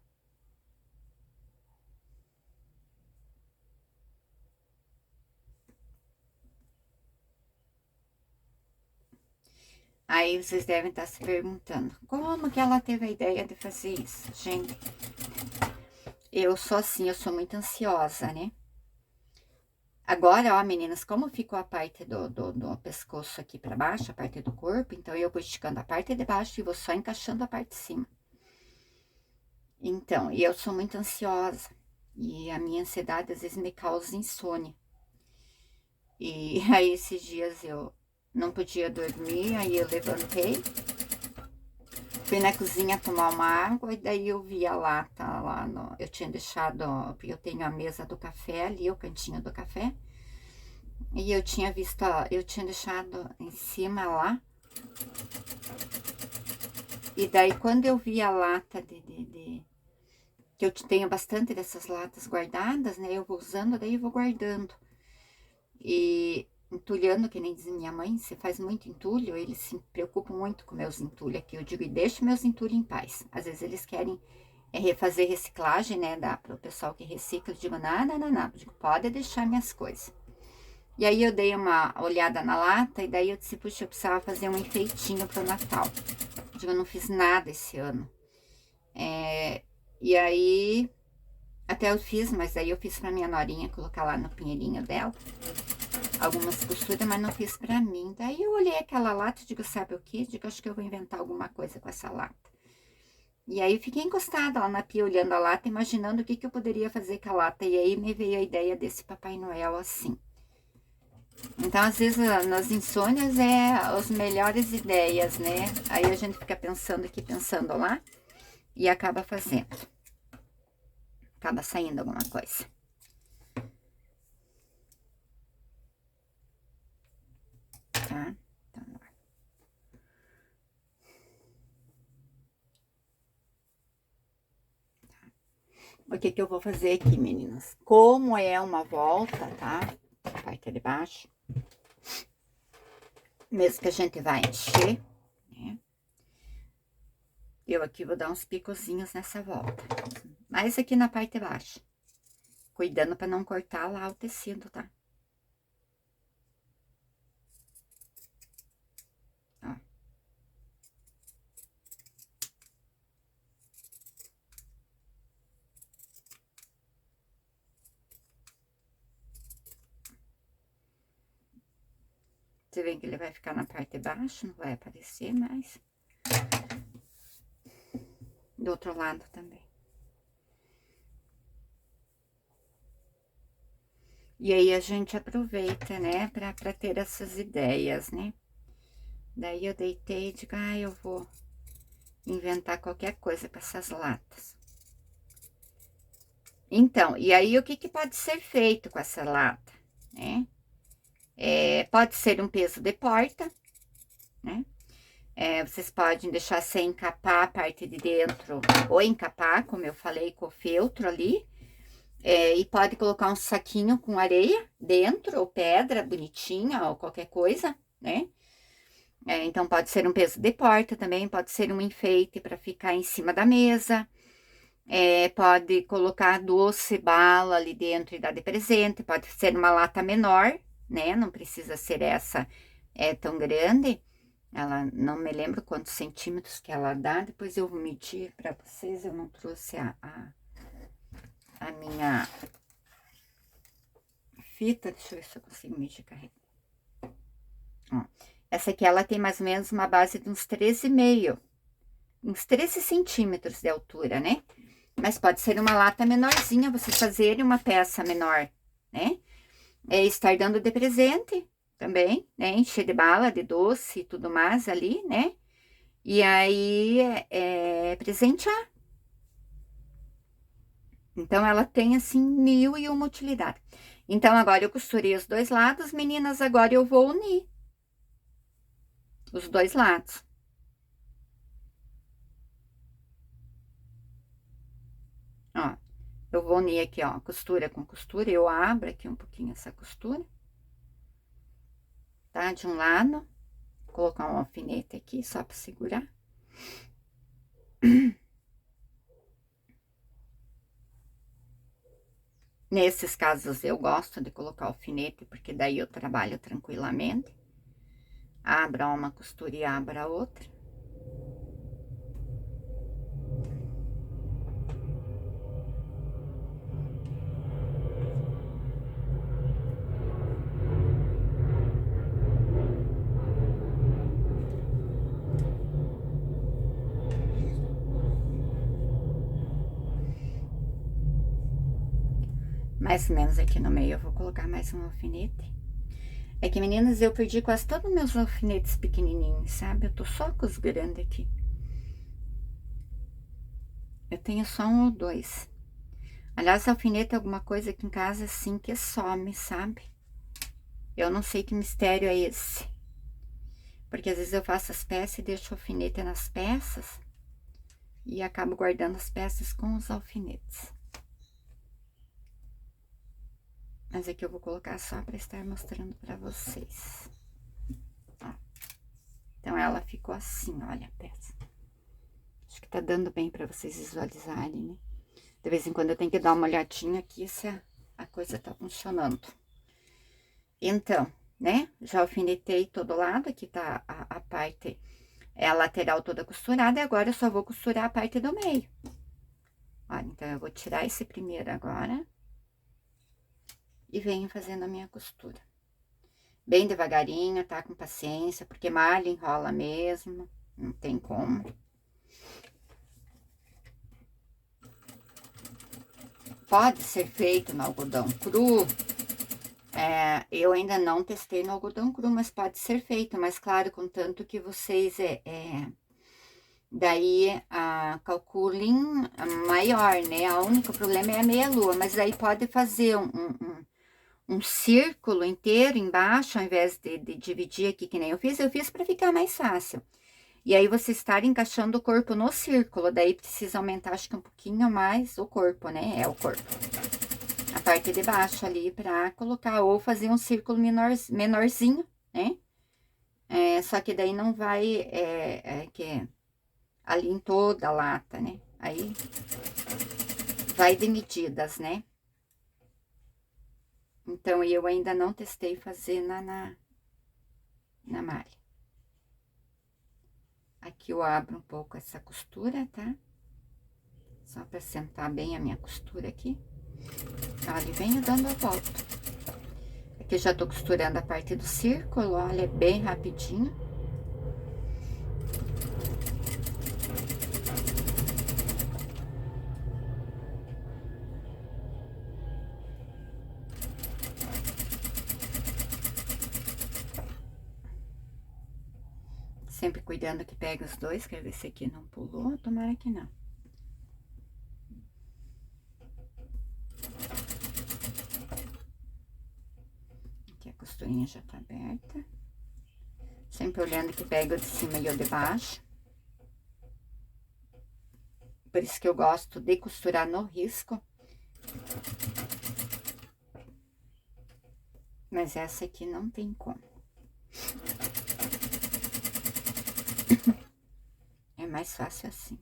Aí vocês devem estar se perguntando, como que ela teve a ideia de fazer isso? Gente, eu sou assim, eu sou muito ansiosa, né? Agora, ó, meninas, como ficou a parte do pescoço aqui pra baixo, a parte do corpo, então eu vou esticando a parte de baixo e vou só encaixando a parte de cima. Então, e eu sou muito ansiosa, e a minha ansiedade às vezes me causa insônia. E aí esses dias eu não podia dormir, aí eu levantei, fui na cozinha tomar uma água, e daí eu vi a lata lá, eu tinha deixado, porque eu tenho a mesa do café ali, o cantinho do café, e eu tinha visto, eu tinha deixado em cima lá, e daí quando eu vi a lata que eu tenho bastante dessas latas guardadas, né, eu vou usando, daí eu vou guardando. E entulhando, que nem diz minha mãe, você faz muito entulho, eles se preocupam muito com meus entulhos aqui. Eu digo, e deixa meus entulhos em paz. Às vezes eles querem refazer reciclagem, né? Dá para o pessoal que recicla. Eu digo, não, não, não. Eu digo, pode deixar minhas coisas. E aí eu dei uma olhada na lata e daí eu disse, puxa, eu precisava fazer um enfeitinho pro Natal. Eu digo, eu não fiz nada esse ano. E aí, até eu fiz, mas aí eu fiz pra minha norinha colocar lá no pinheirinho dela. Algumas costuras, mas não fiz pra mim. Daí eu olhei aquela lata e digo, sabe o que? Digo, acho que eu vou inventar alguma coisa com essa lata. E aí fiquei encostada lá na pia, olhando a lata, imaginando o que eu poderia fazer com a lata. E aí me veio a ideia desse Papai Noel assim. Então, às vezes, nas insônias é as melhores ideias, né? Aí a gente fica pensando aqui, pensando lá, e acaba fazendo. Acaba saindo alguma coisa. Tá? Então, o que eu vou fazer aqui, meninas? Como é uma volta, tá? A parte de baixo. Mesmo que a gente vai encher, né? Eu aqui vou dar uns picozinhos nessa volta. Mas aqui na parte de baixo. Cuidando para não cortar lá o tecido, tá? Ó. Você vê que ele vai ficar na parte de baixo, não vai aparecer mais. Do outro lado também. E aí a gente aproveita, né, pra ter essas ideias, né? Daí eu deitei e digo, eu vou inventar qualquer coisa com essas latas. Então, e aí o que pode ser feito com essa lata, né? Pode ser um peso de porta, né? Vocês podem deixar sem encapar a parte de dentro, ou encapar, como eu falei, com o feltro ali. E pode colocar um saquinho com areia dentro, ou pedra bonitinha, ou qualquer coisa, né? Então, pode ser um peso de porta também, pode ser um enfeite para ficar em cima da mesa. Pode colocar doce, bala ali dentro e dar de presente. Pode ser uma lata menor, né? Não precisa ser essa tão grande. Ela, não me lembro quantos centímetros que ela dá. Depois eu vou medir para vocês. Eu não trouxe a minha fita. Deixa eu ver se eu consigo medir carregar. Ó, essa aqui, ela tem mais ou menos uma base de uns 13,5. Uns 13 centímetros de altura, né? Mas pode ser uma lata menorzinha, você fazer uma peça menor, né? Estar dando de presente também, né? Encher de bala, de doce e tudo mais ali, né? E aí, presentear. Então, ela tem, assim, 1001 utilidade. Então, agora eu costurei os dois lados, meninas, agora eu vou unir os dois lados. Ó, eu vou unir aqui, ó, costura com costura, eu abro aqui um pouquinho essa costura, tá? De um lado, vou colocar um alfinete aqui só para segurar. Nesses casos eu gosto de colocar alfinete, porque daí eu trabalho tranquilamente. abra uma costura e abra a outra. Mais ou menos aqui no meio eu vou colocar mais um alfinete. É que, meninas, eu perdi quase todos os meus alfinetes pequenininhos, sabe? Eu tô só com os grandes aqui. Eu tenho só um ou dois. Aliás, alfinete é alguma coisa aqui em casa, assim, que some, sabe? Eu não sei que mistério é esse. Porque às vezes eu faço as peças e deixo o alfinete nas peças. E acabo guardando as peças com os alfinetes. Mas aqui eu vou colocar só para estar mostrando para vocês. Ó. Então, ela ficou assim, olha a peça. Acho que tá dando bem para vocês visualizarem, né? De vez em quando eu tenho que dar uma olhadinha aqui se a coisa tá funcionando. Então, né? Já alfinetei todo lado, aqui tá a parte, a lateral toda costurada, e agora eu só vou costurar a parte do meio. Olha, então eu vou tirar esse primeiro agora. E venho fazendo a minha costura. Bem devagarinho, tá? Com paciência, porque malha enrola mesmo, não tem como. Pode ser feito no algodão cru. Eu ainda não testei no algodão cru, mas pode ser feito. Mas claro, contanto que vocês daí calculem maior, né? O único problema é a meia-lua, mas daí pode fazer um círculo inteiro embaixo, ao invés de dividir aqui, que nem eu fiz para ficar mais fácil. E aí, você estar encaixando o corpo no círculo, daí precisa aumentar, acho que um pouquinho mais o corpo, né? É o corpo. A parte de baixo ali pra colocar, ou fazer um círculo menorzinho, né? Só que daí não vai, ali em toda a lata, né? Aí, vai de medidas, né? Então, eu ainda não testei fazer na malha. Aqui eu abro um pouco essa costura, tá? Só pra sentar bem a minha costura aqui. Olha, venho dando a volta. Aqui eu já tô costurando a parte do círculo, olha, é bem rapidinho. Sempre cuidando que pegue os dois, quero ver se aqui não pulou, tomara que não. Aqui a costurinha já tá aberta. Sempre olhando que pega o de cima e o de baixo. Por isso que eu gosto de costurar no risco. Mas essa aqui não tem como. É mais fácil assim.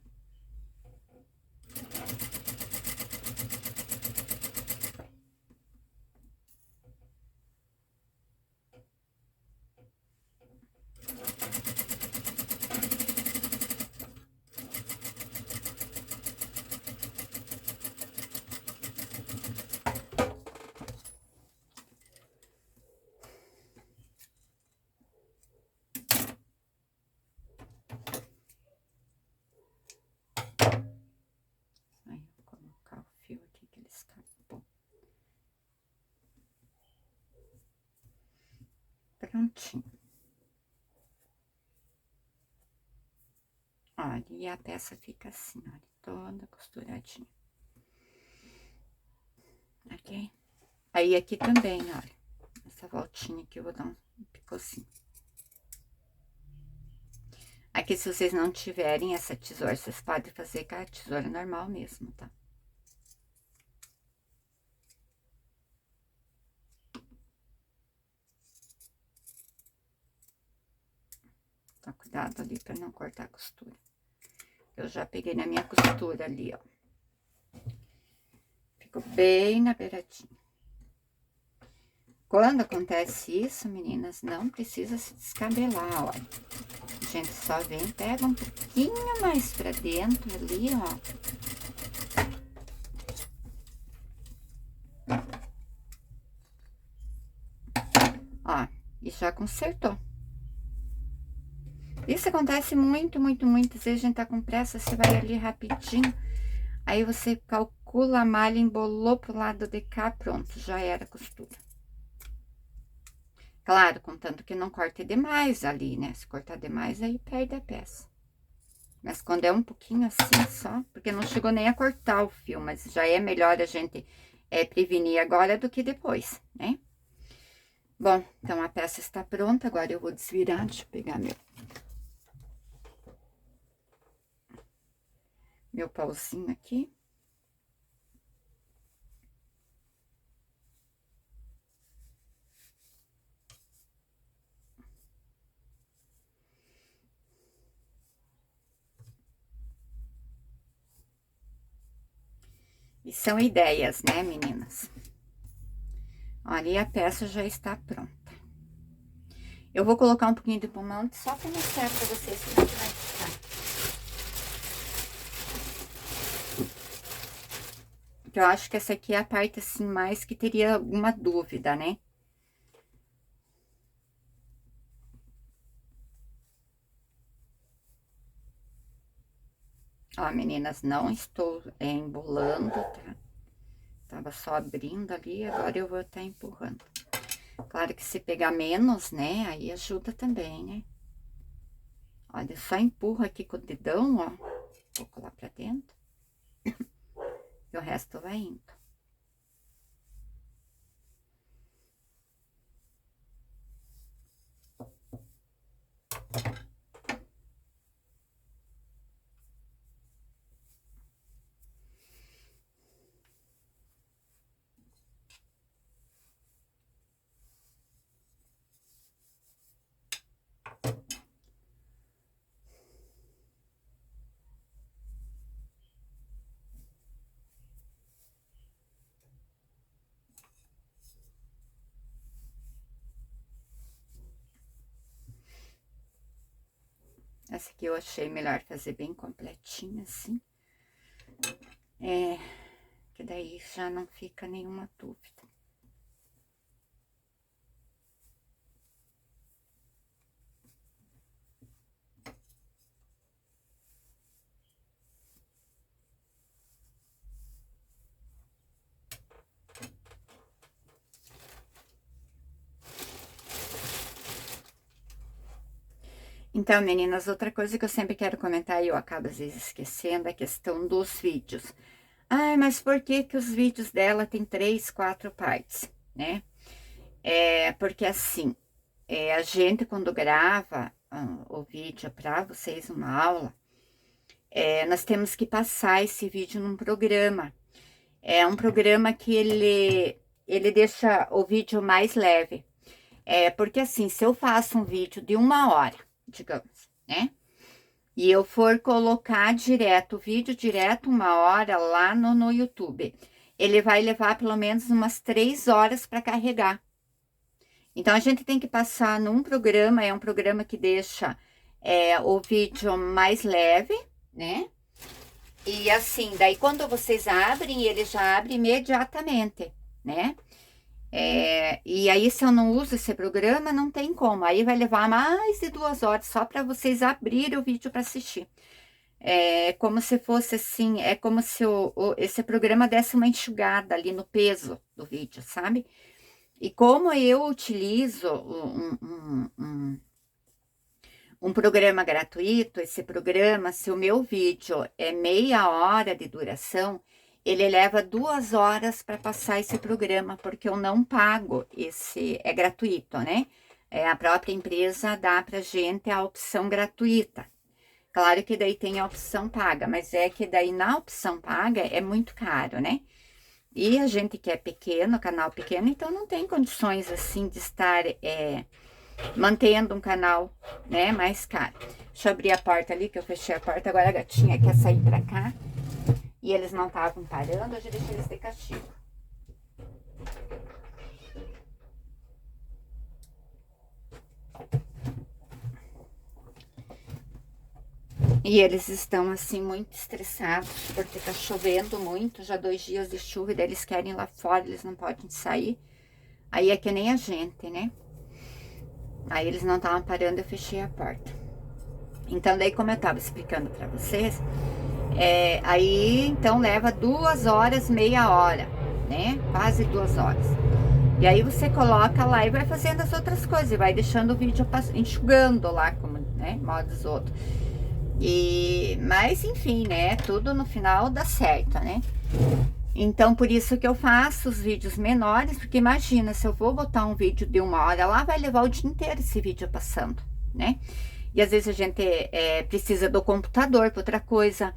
Aí, eu vou colocar o fio aqui que ele escapou. Prontinho. Olha, e a peça fica assim, olha, toda costuradinha. Ok? Aí, aqui também, olha, essa voltinha aqui eu vou dar um picocinho. Aqui, se vocês não tiverem essa tesoura, vocês podem fazer com a tesoura normal mesmo, tá? Então, cuidado ali pra não cortar a costura. Eu já peguei na minha costura ali, ó. Ficou bem na beiradinha. Quando acontece isso, meninas, não precisa se descabelar, olha. A gente só vem, pega um pouquinho mais pra dentro ali, ó, e já consertou. Isso acontece muito, muito, muito. Às vezes a gente tá com pressa, você vai ali rapidinho, aí você calcula a malha, embolou pro lado de cá, pronto, já era a costura. Claro, contanto que não corte demais ali, né? Se cortar demais, aí perde a peça. Mas quando é um pouquinho assim só, porque não chegou nem a cortar o fio, mas já é melhor a gente prevenir agora do que depois, né? Bom, então a peça está pronta, agora eu vou desvirar, deixa eu pegar meu pauzinho aqui. E são ideias, né, meninas? Olha, e a peça já está pronta. Eu vou colocar um pouquinho de pulmante só para mostrar para vocês como vai ficar. Eu acho que essa aqui é a parte, assim, mais que teria alguma dúvida, né? Ó, meninas, não estou embolando, tá? Tava só abrindo ali, agora eu vou estar empurrando. Claro que se pegar menos, né, aí ajuda também, né? Olha, eu só empurro aqui com o dedão, ó. Vou colar pra dentro. E o resto vai indo. Essa aqui eu achei melhor fazer bem completinha, assim. Que daí já não fica nenhuma dúvida. Então, meninas, outra coisa que eu sempre quero comentar e eu acabo às vezes esquecendo é a questão dos vídeos. Ai, mas por que que os vídeos dela tem 3, 4 partes, né? Porque assim, a gente quando grava o vídeo para vocês, uma aula, nós temos que passar esse vídeo num programa. É um programa que ele deixa o vídeo mais leve. Porque assim, se eu faço um vídeo de 1 hora, digamos, né? E eu for colocar direto, o vídeo direto 1 hora lá no YouTube, ele vai levar pelo menos umas 3 horas para carregar. Então, a gente tem que passar num programa, é um programa que deixa o vídeo mais leve, né? E assim, daí quando vocês abrem, ele já abre imediatamente, né? E aí, se eu não uso esse programa, não tem como. Aí vai levar mais de 2 horas só para vocês abrirem o vídeo para assistir. É como se fosse assim, é como se esse programa desse uma enxugada ali no peso do vídeo, sabe? E como eu utilizo um programa gratuito, esse programa, se o meu vídeo é meia hora de duração, ele leva 2 horas para passar esse programa, porque eu não pago é gratuito, né? A própria empresa dá pra gente a opção gratuita. Claro que daí tem a opção paga, mas é que daí na opção paga é muito caro, né? E a gente que é pequeno, canal pequeno, então não tem condições assim de estar mantendo um canal, né, mais caro. Deixa eu abrir a porta ali, que eu fechei a porta, agora a gatinha quer sair pra cá. E eles não estavam parando, eu já deixei eles de castigo. E eles estão, assim, muito estressados, porque tá chovendo muito, já 2 dias de chuva, e daí eles querem ir lá fora, eles não podem sair. Aí é que nem a gente, né? Aí eles não estavam parando, eu fechei a porta. Então, daí, como eu tava explicando pra vocês, aí, então, leva 2 horas, meia hora, né? Quase 2 horas. E aí você coloca lá e vai fazendo as outras coisas, e vai deixando o vídeo enxugando lá, como, né? Modos outros. Mas, enfim, né? Tudo no final dá certo, né? Então, por isso que eu faço os vídeos menores, porque imagina, se eu vou botar um vídeo de 1 hora lá, vai levar o dia inteiro esse vídeo passando, né? E às vezes a gente precisa do computador para outra coisa.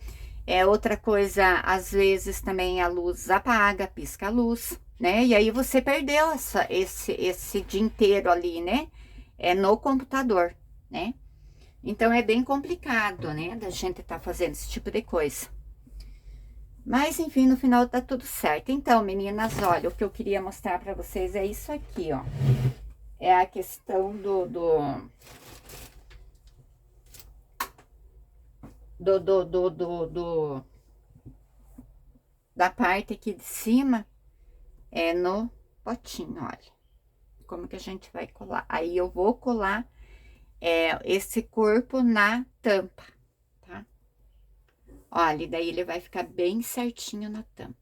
Outra coisa, às vezes também a luz apaga, pisca a luz, né? E aí você perdeu esse dia inteiro ali, né? No computador, né? Então é bem complicado, né? Da gente tá fazendo esse tipo de coisa. Mas, enfim, no final tá tudo certo. Então, meninas, olha, o que eu queria mostrar pra vocês é isso aqui, ó. É a questão da parte aqui de cima, no potinho, olha. Como que a gente vai colar? Aí eu vou colar esse corpo na tampa, tá? Olha, daí ele vai ficar bem certinho na tampa.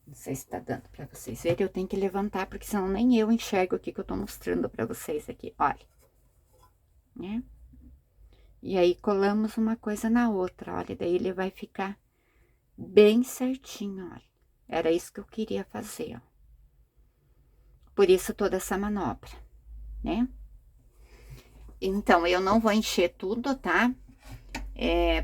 Não sei se tá dando pra vocês verem, eu tenho que levantar, porque senão nem eu enxergo o que eu tô mostrando pra vocês aqui, olha. Né? E aí, colamos uma coisa na outra, olha, daí ele vai ficar bem certinho, olha. Era isso que eu queria fazer, ó. Por isso, toda essa manobra, né? Então, eu não vou encher tudo, tá?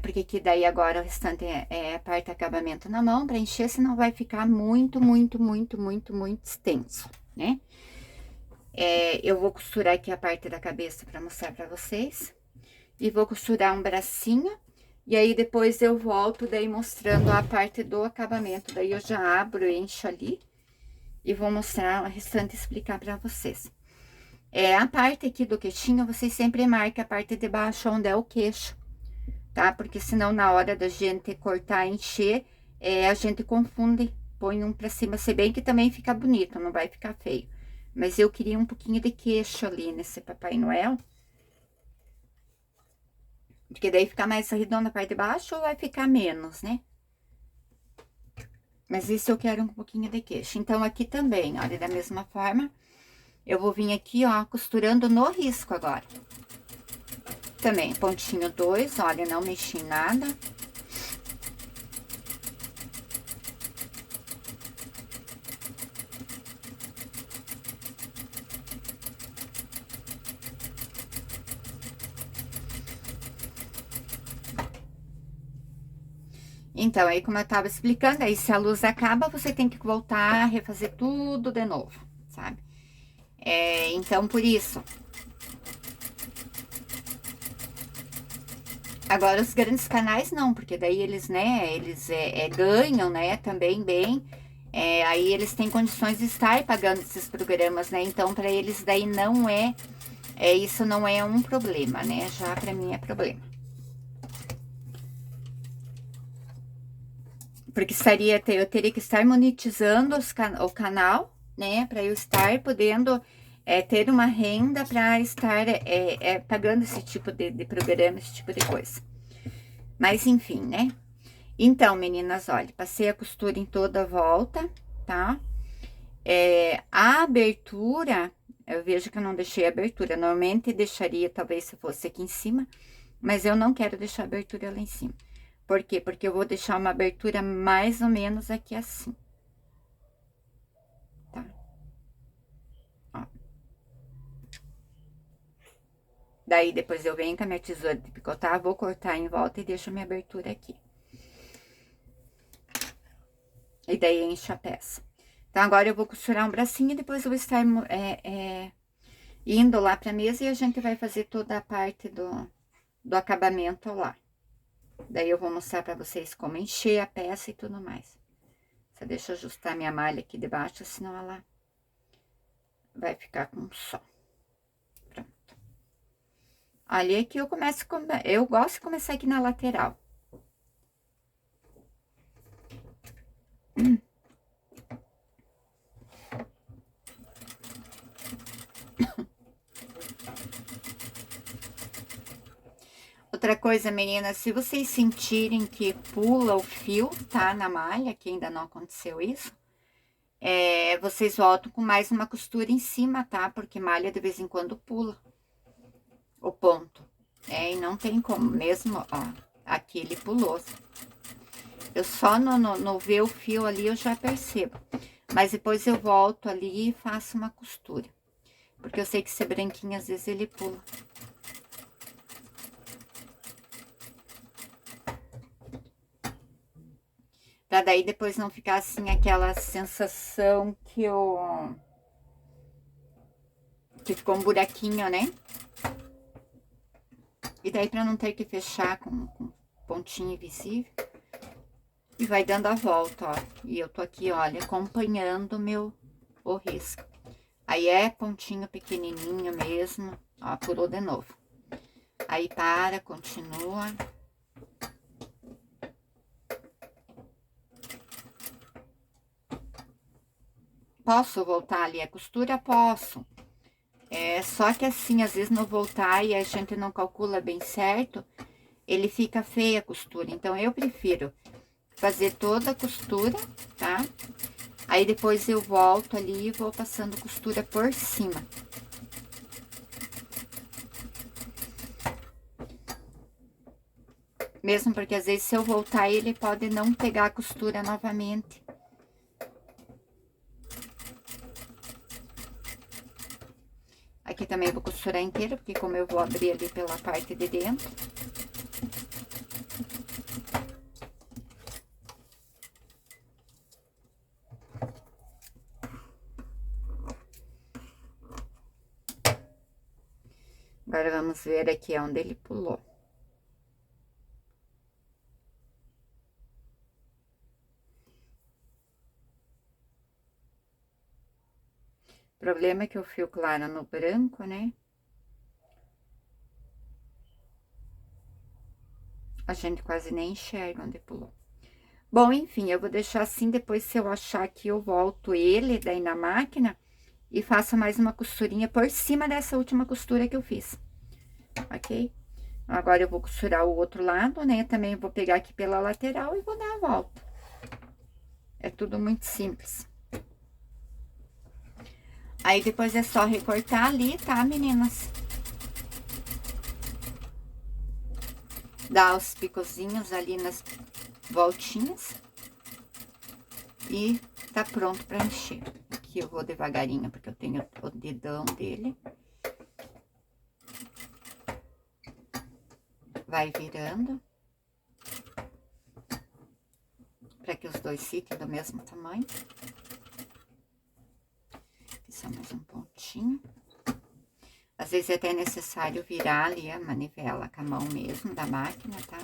Porque que daí agora o restante é parte acabamento na mão pra encher, senão vai ficar muito, muito, muito, muito, muito extenso, né? Eu vou costurar aqui a parte da cabeça pra mostrar pra vocês. E vou costurar um bracinho. E aí, depois eu volto daí mostrando a parte do acabamento. Daí eu já abro, encho ali. E vou mostrar o restante, explicar pra vocês. A parte aqui do queixinho, vocês sempre marquem a parte de baixo, onde é o queixo, tá? Porque senão, na hora da gente cortar, encher, a gente confunde, põe um pra cima, se bem que também fica bonito, não vai ficar feio. Mas eu queria um pouquinho de queixo ali nesse Papai Noel. Porque daí fica mais arredonda a parte de baixo ou vai ficar menos, né? Mas isso eu quero um pouquinho de queixo. Então, aqui também, olha, da mesma forma, eu vou vir aqui, ó, costurando no risco agora. Também, pontinho 2, olha, não mexi em nada. Então, aí como eu tava explicando, aí se a luz acaba, você tem que voltar a refazer tudo de novo, sabe? Então, por isso. Agora, os grandes canais não, porque daí eles, né, eles ganham, né, também bem. Aí eles têm condições de estar pagando esses programas, né? Então, para eles daí não isso não é um problema, né? Já para mim é problema. Porque eu teria que estar monetizando o canal, né? Para eu estar podendo ter uma renda para estar pagando esse tipo de programa, esse tipo de coisa. Mas enfim, né? Então, meninas, olha, passei a costura em toda a volta, tá? A abertura, eu vejo que eu não deixei a abertura. Normalmente deixaria, talvez, se fosse aqui em cima, mas eu não quero deixar a abertura lá em cima. Por quê? Porque eu vou deixar uma abertura mais ou menos aqui assim. Tá? Ó. Daí, depois eu venho com a minha tesoura de picotar, vou cortar em volta e deixo a minha abertura aqui. E daí encho a peça. Então, agora eu vou costurar um bracinho e depois eu vou estar indo lá pra mesa e a gente vai fazer toda a parte do acabamento lá. Daí eu vou mostrar pra vocês como encher a peça e tudo mais. Só deixa eu ajustar minha malha aqui debaixo, senão ela vai ficar com som. Pronto. Olha, aqui eu gosto de começar aqui na lateral. Outra coisa, meninas, se vocês sentirem que pula o fio, tá, na malha, que ainda não aconteceu isso, vocês voltam com mais uma costura em cima, tá? Porque malha de vez em quando pula o ponto. E não tem como, mesmo, ó, aqui ele pulou. Eu só no ver o fio ali eu já percebo. Mas depois eu volto ali e faço uma costura. Porque eu sei que esse branquinho, às vezes, ele pula. Pra daí depois não ficar assim, aquela sensação que ficou um buraquinho, né? E daí pra não ter que fechar com pontinho invisível. E vai dando a volta, ó. E eu tô aqui, olha, acompanhando o risco. Aí é pontinho pequenininho mesmo, ó, pulou de novo. Aí para, continua. Posso voltar ali a costura? Posso. Só que assim, às vezes no voltar e a gente não calcula bem certo, ele fica feia a costura. Então, eu prefiro fazer toda a costura, tá? Aí, depois eu volto ali e vou passando costura por cima. Mesmo porque, às vezes, se eu voltar, ele pode não pegar a costura novamente. Aqui também vou costurar inteira, porque como eu vou abrir ali pela parte de dentro. Agora, vamos ver aqui onde ele pulou. O problema é que o fio claro no branco, né? A gente quase nem enxerga onde pulou. Bom, enfim, eu vou deixar assim, depois se eu achar que eu volto ele daí na máquina e faço mais uma costurinha por cima dessa última costura que eu fiz, ok? Agora eu vou costurar o outro lado, né? Também vou pegar aqui pela lateral e vou dar a volta. É tudo muito simples. Aí, depois é só recortar ali, tá, meninas? Dar os picozinhos ali nas voltinhas. E tá pronto pra encher. Aqui eu vou devagarinho, porque eu tenho o dedão dele. Vai virando. Pra que os dois fiquem do mesmo tamanho. Só mais um pontinho. Às vezes é até necessário virar ali a manivela com a mão mesmo da máquina, tá?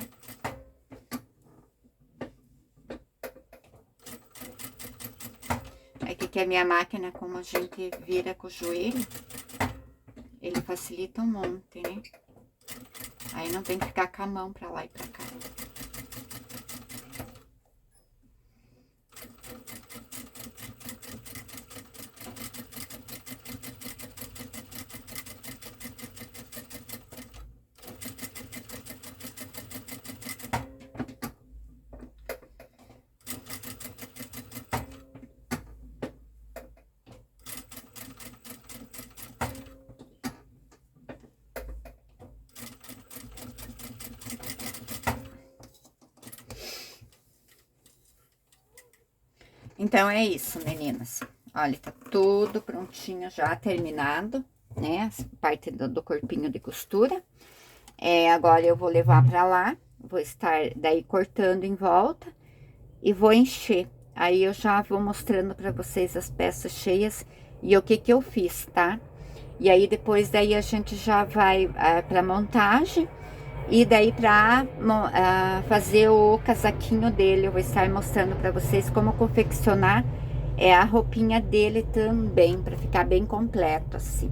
É que a minha máquina, como a gente vira com o joelho, ele facilita um monte, né? Aí não tem que ficar com a mão pra lá e pra cá. Então, é isso, meninas. Olha, tá tudo prontinho já, terminado, né? A parte do corpinho de costura. Agora, eu vou levar pra lá, vou estar daí cortando em volta e vou encher. Aí, eu já vou mostrando pra vocês as peças cheias e o que que eu fiz, tá? E aí, depois daí a gente já vai pra montagem. E daí, pra fazer o casaquinho dele, eu vou estar mostrando pra vocês como confeccionar a roupinha dele também, pra ficar bem completo, assim.